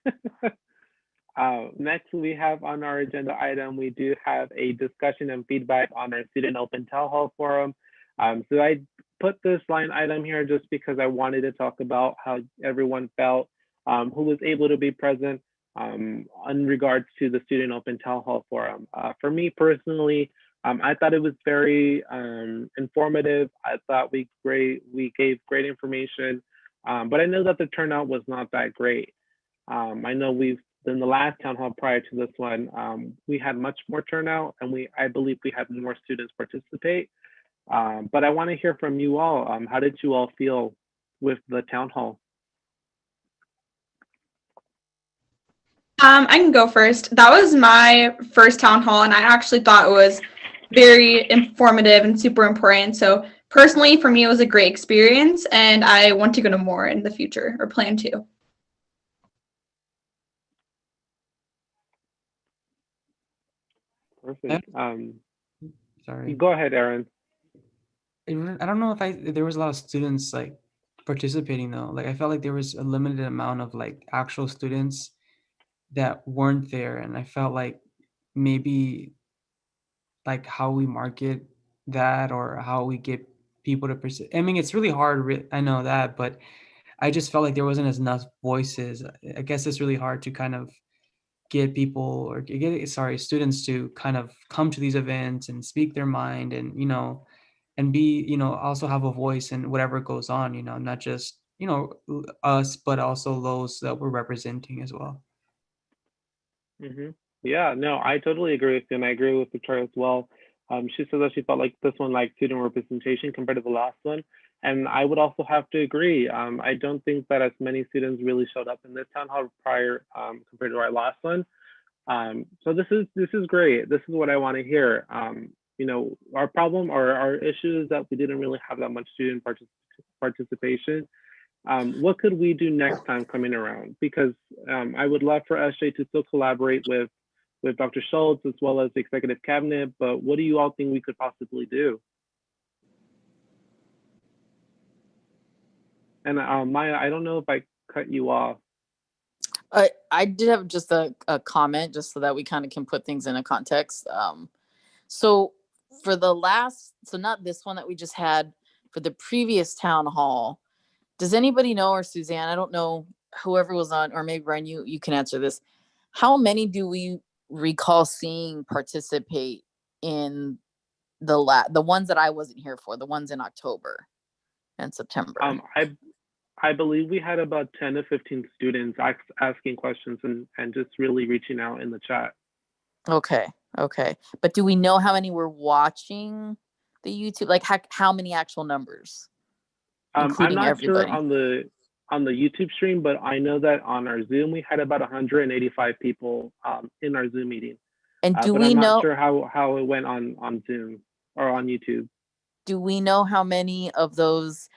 Speaker 1: Next, we have on our agenda item, we do have a discussion and feedback on our student open town hall forum. So I put this line item here just because I wanted to talk about how everyone felt who was able to be present in regards to the student open town hall forum. For me personally, I thought it was very informative. I thought we gave great information, but I know that the turnout was not that great. I know in the last town hall prior to this one, we had much more turnout, and I believe we had more students participate. But I want to hear from you all. How did you all feel with the town hall?
Speaker 10: I can go first. That was my first town hall, and I actually thought it was very informative and super important. So personally, for me, it was a great experience, and I want to go to more in the future, or plan to.
Speaker 1: Perfect.
Speaker 5: Sorry.
Speaker 1: Go ahead, Aaron.
Speaker 5: I don't know if there was a lot of students like participating though. Like I felt like there was a limited amount of like actual students that weren't there, and I felt like maybe like how we market that or how we get people to I mean, it's really hard. I know that, but I just felt like there wasn't enough voices. I guess it's really hard to kind of get people or get students to kind of come to these events and speak their mind, and and be also have a voice in whatever goes on, not just us, but also those that we're representing as well.
Speaker 1: Hmm. Yeah, no, I totally agree with you, and I agree with Victoria as well. She said that she felt like this one lacked student representation compared to the last one, and I would also have to agree. I don't think that as many students really showed up in this town hall prior compared to our last one. So this is great. This is what I want to hear. Our problem or our issue is that we didn't really have that much student participation. What could we do next time coming around? Because I would love for SJ to still collaborate with Dr. Schultz as well as the executive cabinet, but what do you all think we could possibly do? And Maya, I don't know if I cut you off.
Speaker 3: I did have just a comment just so that we kind of can put things in a context. So for not this one that we just had, for the previous town hall, does anybody know, or Suzanne, I don't know, whoever was on, or maybe Brian, you can answer this. How many do we recall seeing participate in the ones that I wasn't here for, the ones in October and September?
Speaker 1: I believe we had about 10 to 15 students asking questions and just really reaching out in the chat.
Speaker 3: Okay. But do we know how many were watching the YouTube? Like how many actual numbers?
Speaker 1: I'm not sure on the YouTube stream, but I know that on our Zoom, we had about 185 people in our Zoom meeting.
Speaker 3: And do
Speaker 1: but
Speaker 3: we
Speaker 1: I'm
Speaker 3: know
Speaker 1: not sure how it went on Zoom or on YouTube.
Speaker 3: Do we know how many of those,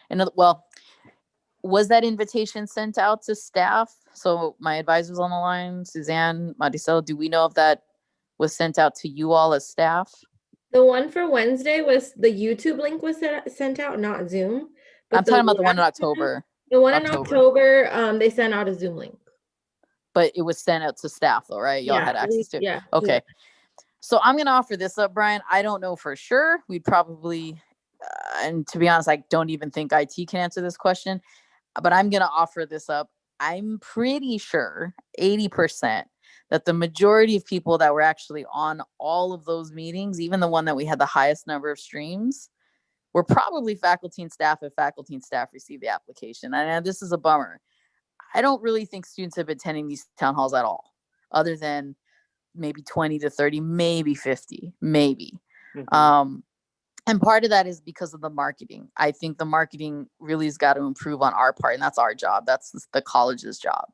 Speaker 3: was that invitation sent out to staff? So my advisors on the line, Suzanne, Maricel, do we know if that was sent out to you all as staff?
Speaker 4: The one for Wednesday was the YouTube link was sent out, not Zoom. But
Speaker 3: I'm talking about the one in October.
Speaker 4: The one in October, they sent out a Zoom link.
Speaker 3: But it was sent out to staff though, right? Y'all had access to it?
Speaker 4: Yeah.
Speaker 3: Okay.
Speaker 4: Yeah.
Speaker 3: So I'm going to offer this up, Brian. I don't know for sure. We'd probably, and to be honest, I don't even think IT can answer this question, but I'm going to offer this up. I'm pretty sure 80% that the majority of people that were actually on all of those meetings, even the one that we had the highest number of streams, were probably faculty and staff if faculty and staff received the application. And this is a bummer. I don't really think students have been attending these town halls at all, other than maybe 20 to 30, maybe 50, maybe. Mm-hmm. And part of that is because of the marketing. I think the marketing really has got to improve on our part, and that's our job. That's the college's job.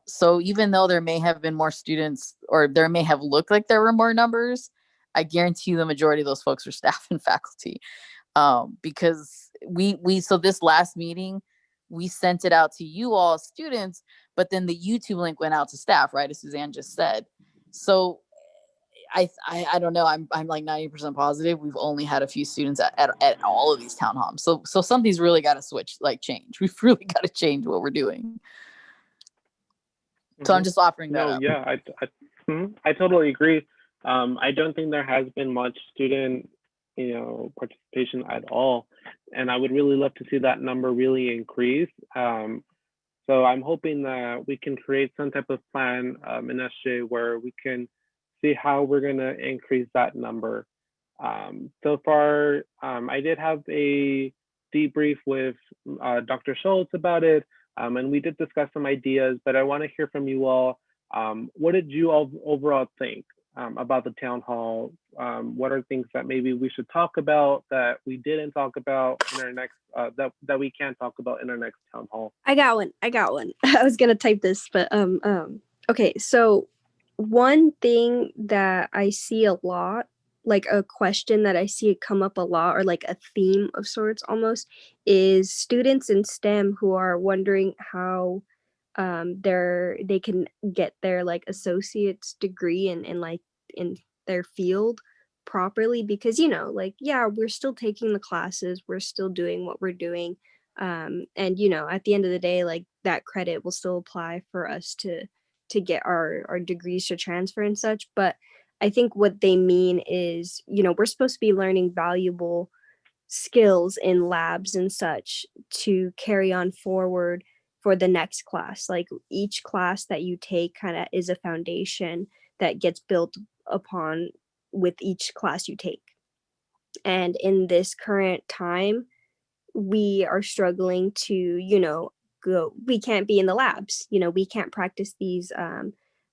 Speaker 3: So even though there may have been more students, or there may have looked like there were more numbers, I guarantee you the majority of those folks are staff and faculty. Because so this last meeting, we sent it out to you all students, but then the YouTube link went out to staff, right? As Suzanne just said. So I don't know. I'm like 90% positive we've only had a few students at all of these town halls. So something's really got to switch, like change. We've really got to change what we're doing. So I'm just offering that up.
Speaker 1: Yeah, I totally agree. I don't think there has been much student, participation at all, and I would really love to see that number really increase. So I'm hoping that we can create some type of plan in SJ where we can see how we're going to increase that number. So far, I did have a debrief with Dr. Schultz about it, and we did discuss some ideas, but I want to hear from you all. What did you all overall think about the town hall? What are things that maybe we should talk about that we didn't talk about in our next, that we can talk about in our next town hall?
Speaker 12: I got one. I was going to type this, but okay. So one thing that I see a lot, like a question that I see it come up a lot, or like a theme of sorts almost, is students in STEM who are wondering how they can get their like associate's degree in like in their field properly, because we're still taking the classes, we're still doing what we're doing, and at the end of the day, like that credit will still apply for us to get our degrees to transfer and such. But I think what they mean is, we're supposed to be learning valuable skills in labs and such to carry on forward for the next class. Like each class that you take kind of is a foundation that gets built upon with each class you take. And in this current time, we are struggling to, we can't be in the labs, we can't practice these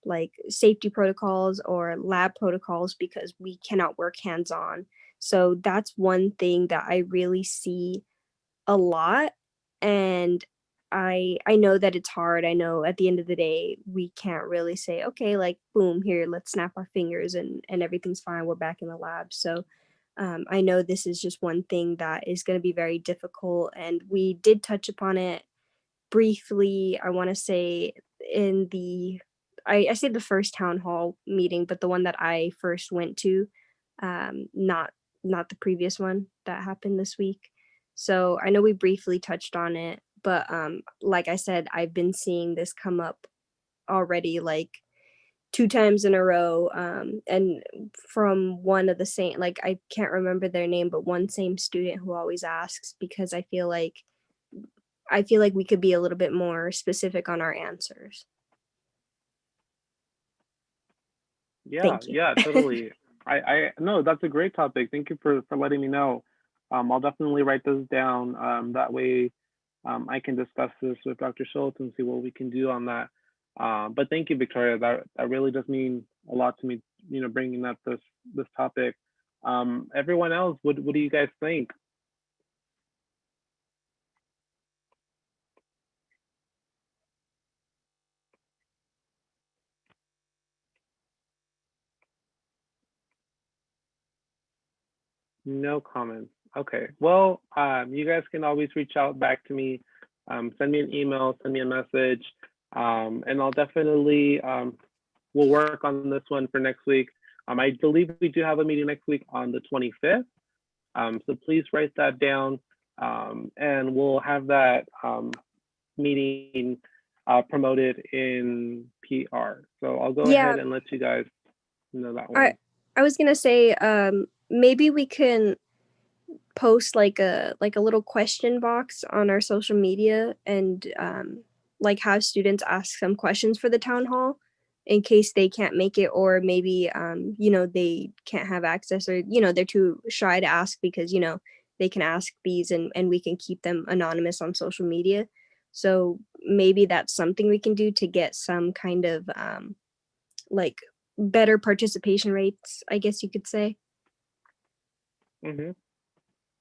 Speaker 12: like safety protocols or lab protocols because we cannot work hands-on. So that's one thing that I really see a lot. And I know that it's hard. I know at the end of the day, we can't really say, okay, like boom, here, let's snap our fingers and everything's fine. We're back in the lab. So I know this is just one thing that is going to be very difficult. And we did touch upon it briefly, I want to say in I say the first town hall meeting, but the one that I first went to, not the previous one that happened this week. So I know we briefly touched on it, but like I said, I've been seeing this come up already like 2 times in a row, and from one of the same, like I can't remember their name, but one same student who always asks, because I feel like we could be a little bit more specific on our answers.
Speaker 1: Yeah, yeah, totally. I no, that's a great topic. Thank you for letting me know. I'll definitely write this down. That way, I can discuss this with Dr. Schultz and see what we can do on that. But thank you, Victoria. That really does mean a lot to me. Bringing up this topic. Everyone else, what do you guys think? No comments. Okay. Well, you guys can always reach out back to me. Send me an email, send me a message, and I'll definitely we'll work on this one for next week. I believe we do have a meeting next week on the 25th. So please write that down, and we'll have that meeting promoted in PR. So I'll go ahead and let you guys know that one.
Speaker 12: I was gonna say, maybe we can post like a little question box on our social media and like have students ask some questions for the town hall in case they can't make it, or maybe they can't have access, or they're too shy to ask because they can ask these and we can keep them anonymous on social media. So maybe that's something we can do to get some kind of like better participation rates, I guess you could say.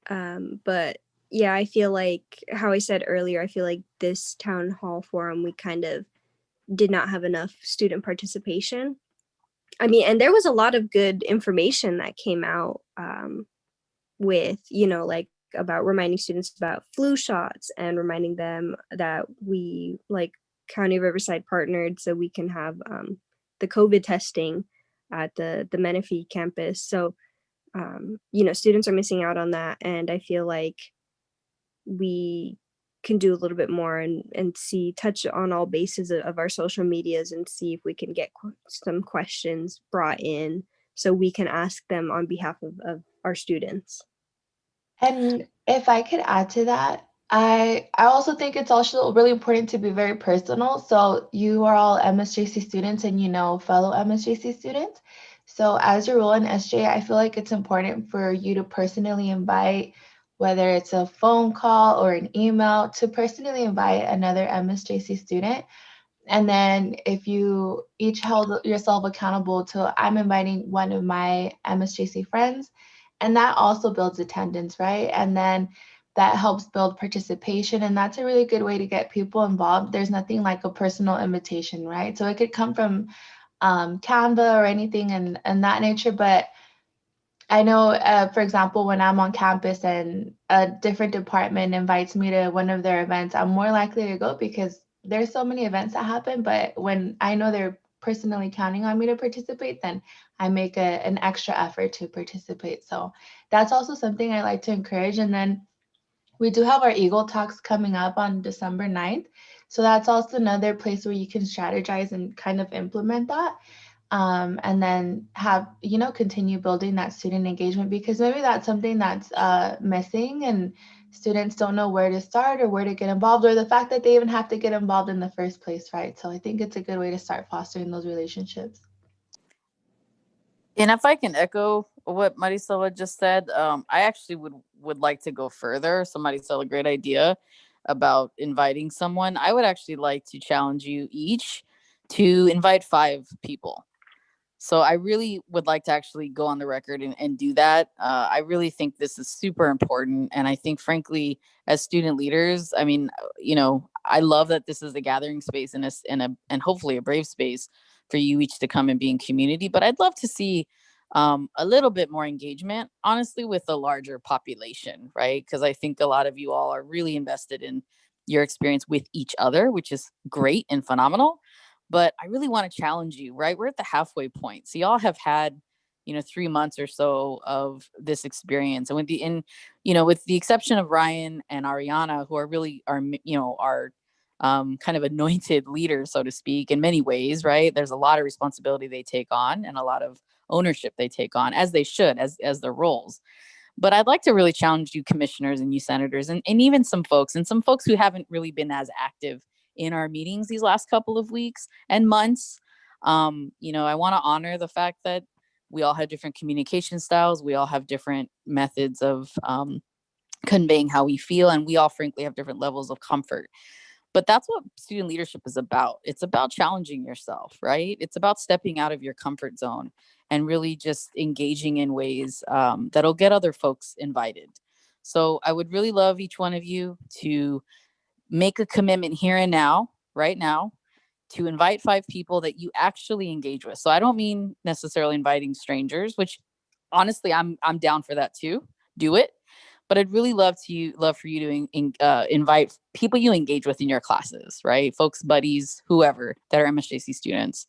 Speaker 12: But yeah, I feel like how I said earlier, I feel like this town hall forum, we kind of did not have enough student participation. I mean, and there was a lot of good information that came out with, like about reminding students about flu shots and reminding them that we like County of Riverside partnered so we can have the COVID testing at the Menifee campus. So students are missing out on that, and I feel like we can do a little bit more and touch on all bases of our social medias and see if we can get some questions brought in so we can ask them on behalf of our students. And
Speaker 6: if I could add to that, I also think it's also really important to be very personal. So you are all MSJC students and fellow MSJC students. So as your role in SJ, I feel like it's important for you to personally invite, whether it's a phone call or an email, to personally invite another MSJC student. And then if you each held yourself accountable to, I'm inviting one of my MSJC friends, and that also builds attendance, right? And then that helps build participation. And that's a really good way to get people involved. There's nothing like a personal invitation, right? So it could come from Canva or anything and that nature. But I know, for example, when I'm on campus and a different department invites me to one of their events, I'm more likely to go because there's so many events that happen. But when I know they're personally counting on me to participate, then I make an extra effort to participate. So that's also something I like to encourage. And then we do have our Eagle Talks coming up on December 9th. So that's also another place where you can strategize and kind of implement that. And then have, continue building that student engagement, because maybe that's something that's missing and students don't know where to start or where to get involved, or the fact that they even have to get involved in the first place, right? So I think it's a good way to start fostering those relationships.
Speaker 3: And if I can echo what Marisela just said, I actually would like to go further. So Marisela, great idea about inviting someone. I would actually like to challenge you each to invite 5 people. So I really would like to actually go on the record and do that. I really think this is super important. And I think, frankly, as student leaders, I mean, I love that this is a gathering space and hopefully a brave space for you each to come and be in community. But I'd love to see a little bit more engagement, honestly, with a larger population, right? Because I think a lot of you all are really invested in your experience with each other, which is great and phenomenal. But I really want to challenge you, right? We're at the halfway point. So y'all have had, 3 months or so of this experience. And with the exception of Ryan and Ariana, who are really our kind of anointed leaders, so to speak, in many ways, right? There's a lot of responsibility they take on and a lot of ownership they take on, as they should, as their roles. But I'd like to really challenge you commissioners and you senators and even some folks who haven't really been as active in our meetings these last couple of weeks and months. I want to honor the fact that we all have different communication styles. We all have different methods of conveying how we feel. And we all frankly have different levels of comfort. But that's what student leadership is about. It's about challenging yourself, right? It's about stepping out of your comfort zone and really just engaging in ways that'll get other folks invited. So I would really love each one of you to make a commitment here and now, right now, to invite 5 people that you actually engage with. So I don't mean necessarily inviting strangers, which honestly, I'm down for that too. Do it. But I'd really love for you to invite people you engage with in your classes, right? Folks, buddies, whoever that are MSJC students,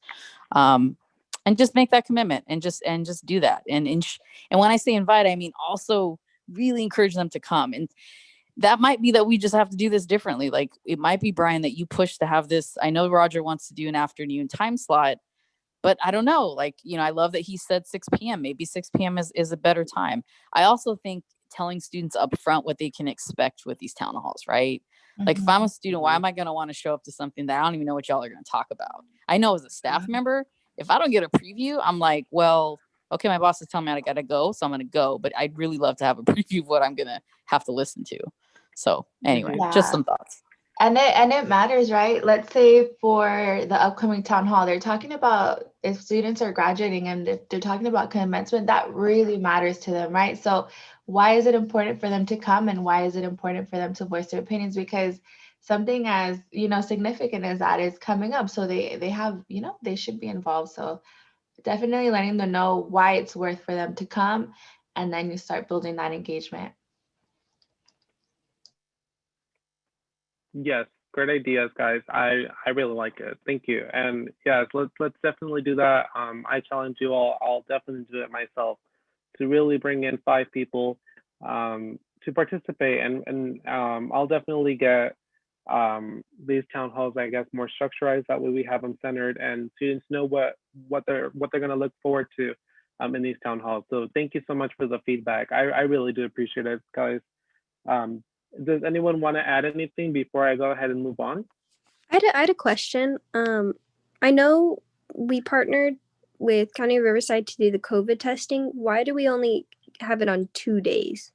Speaker 3: and just make that commitment and just do that. And when I say invite, I mean also really encourage them to come. And that might be that we just have to do this differently. Like it might be, Brian, that you push to have this. I know Roger wants to do an afternoon time slot, but I don't know. Like, I love that he said 6 p.m. Maybe 6 p.m. is a better time. I also think telling students up front what they can expect with these town halls, right? Like if I'm a student, why am I going to want to show up to something that I don't even know what y'all are going to talk about? I know as a staff member, if I don't get a preview, I'm like, well, okay, my boss is telling me I got to go, so I'm going to go. But I'd really love to have a preview of what I'm going to have to listen to. So anyway, just some thoughts.
Speaker 6: And it matters, right? Let's say for the upcoming town hall, they're talking about if students are graduating and if they're talking about commencement, that really matters to them, right? So why is it important for them to come and why is it important for them to voice their opinions? Because something as, significant as that is coming up. So they have, they should be involved. So definitely letting them know why it's worth for them to come. And then you start building that engagement.
Speaker 1: Yes, great ideas, guys. I really like it. Thank you. And yes, let's definitely do that. I challenge you all. I'll definitely do it myself to really bring in 5 people to participate, and I'll definitely get these town halls, I guess, more structured. That way we have them centered and students know what they're going to look forward to in these town halls. So thank you so much for the feedback. I really do appreciate it, guys. Does anyone want to add anything before I go ahead and move on?
Speaker 12: I had a question. I know we partnered with County of Riverside to do the COVID testing. Why do we only have it on 2 days?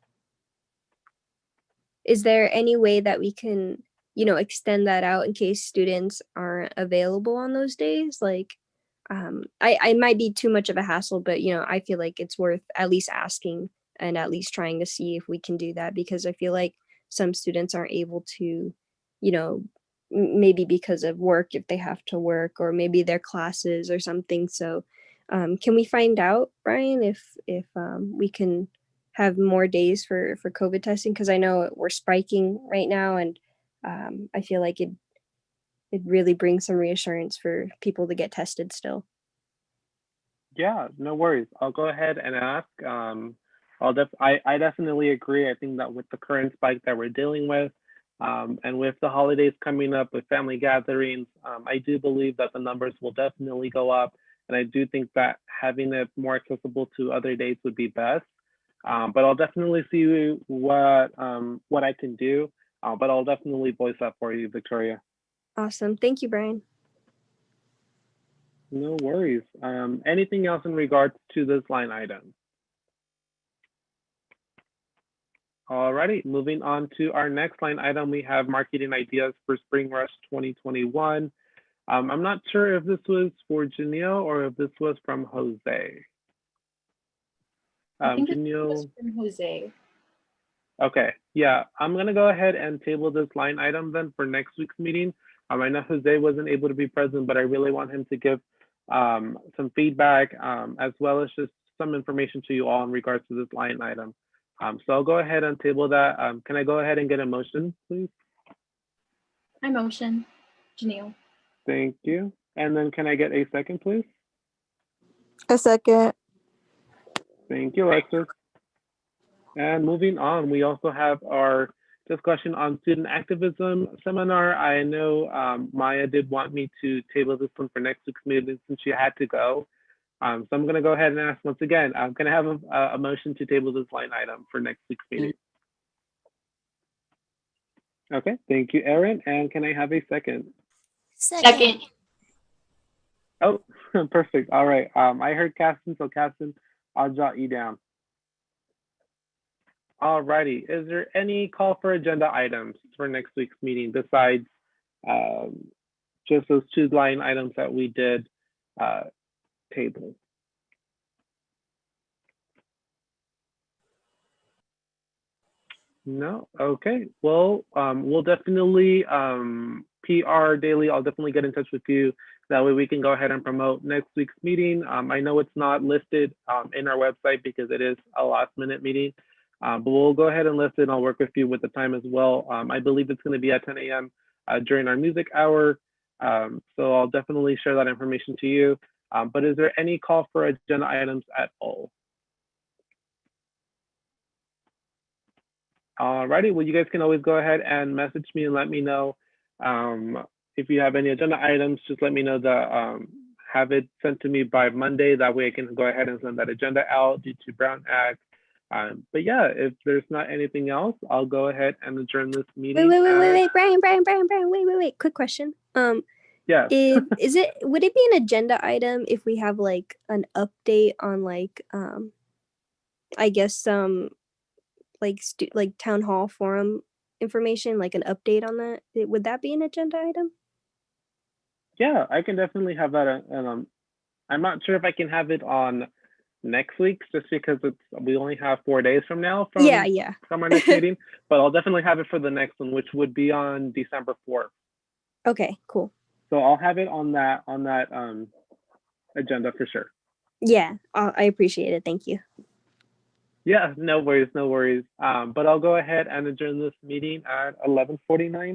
Speaker 12: Is there any way that we can, extend that out in case students aren't available on those days? Like, I might be too much of a hassle, but I feel like it's worth at least asking and at least trying to see if we can do that, because I feel like some students aren't able to, maybe because of work, if they have to work, or maybe their classes or something. So can we find out, Brian, if we can have more days for COVID testing? Because I know we're spiking right now, and I feel like it really brings some reassurance for people to get tested still.
Speaker 1: Yeah, no worries. I'll go ahead and ask. I definitely agree. I think that with the current spike that we're dealing with, and with the holidays coming up, with family gatherings, I do believe that the numbers will definitely go up. And I do think that having it more accessible to other dates would be best. But I'll definitely see what I can do. But I'll definitely voice that for you, Victoria.
Speaker 12: Awesome. Thank you, Brian.
Speaker 1: No worries. Anything else in regards to this line item? Alrighty, moving on to our next line item, we have marketing ideas for Spring Rush 2021. I'm not sure if this was for Janelle or if this was from Jose.
Speaker 7: I think it
Speaker 1: Janelle.
Speaker 7: was from Jose.
Speaker 1: Okay, yeah, I'm gonna go ahead and table this line item then for next week's meeting. I know Jose wasn't able to be present, but I really want him to give some feedback as well as just some information to you all in regards to this line item. So I'll go ahead and table that. Can I go ahead and get a motion, please?
Speaker 7: I motion, Janelle.
Speaker 1: Thank you. And then can I get a second, please?
Speaker 14: A second.
Speaker 1: Thank you, Alexis. And moving on, we also have our discussion on student activism seminar. I know Maya did want me to table this one for next week's meeting since she had to go. So I'm going to go ahead and ask once again, can I have a motion to table this line item for next week's meeting? Okay, thank you, Erin. And can I have a second?
Speaker 2: Second.
Speaker 1: Oh, perfect. All right. I heard Caston, so Caston, I'll jot you down. All righty. Is there any call for agenda items for next week's meeting besides just those two line items that we did table? No. Okay. Well, we'll definitely PR Daily. I'll definitely get in touch with you. That way we can go ahead and promote next week's meeting. I know it's not listed in our website because it is a last minute meeting, but we'll go ahead and list it and I'll work with you with the time as well. I believe it's going to be at 10 a.m. During our music hour. So I'll definitely share that information to you. But is there any call for agenda items at all? Alrighty, well, you guys can always go ahead and message me and let me know if you have any agenda items. Just let me know that have it sent to me by Monday. That way I can go ahead and send that agenda out due to Brown Act. But yeah, if there's not anything else, I'll go ahead and adjourn this meeting.
Speaker 12: Wait, Brian, wait, quick question.
Speaker 1: Yeah.
Speaker 12: Would it be an agenda item if we have like an update on like I guess some like town hall forum information, like an update on that? Would that be an agenda item?
Speaker 1: Yeah, I can definitely have that. And I'm not sure if I can have it on next week, just because we only have 4 days from now from our next meeting. But I'll definitely have it for the next one, which would be on December 4th.
Speaker 12: Okay, cool.
Speaker 1: So I'll have it on that agenda for sure.
Speaker 12: Yeah, I appreciate it. Thank you.
Speaker 1: Yeah, no worries. But I'll go ahead and adjourn this meeting at 11:49.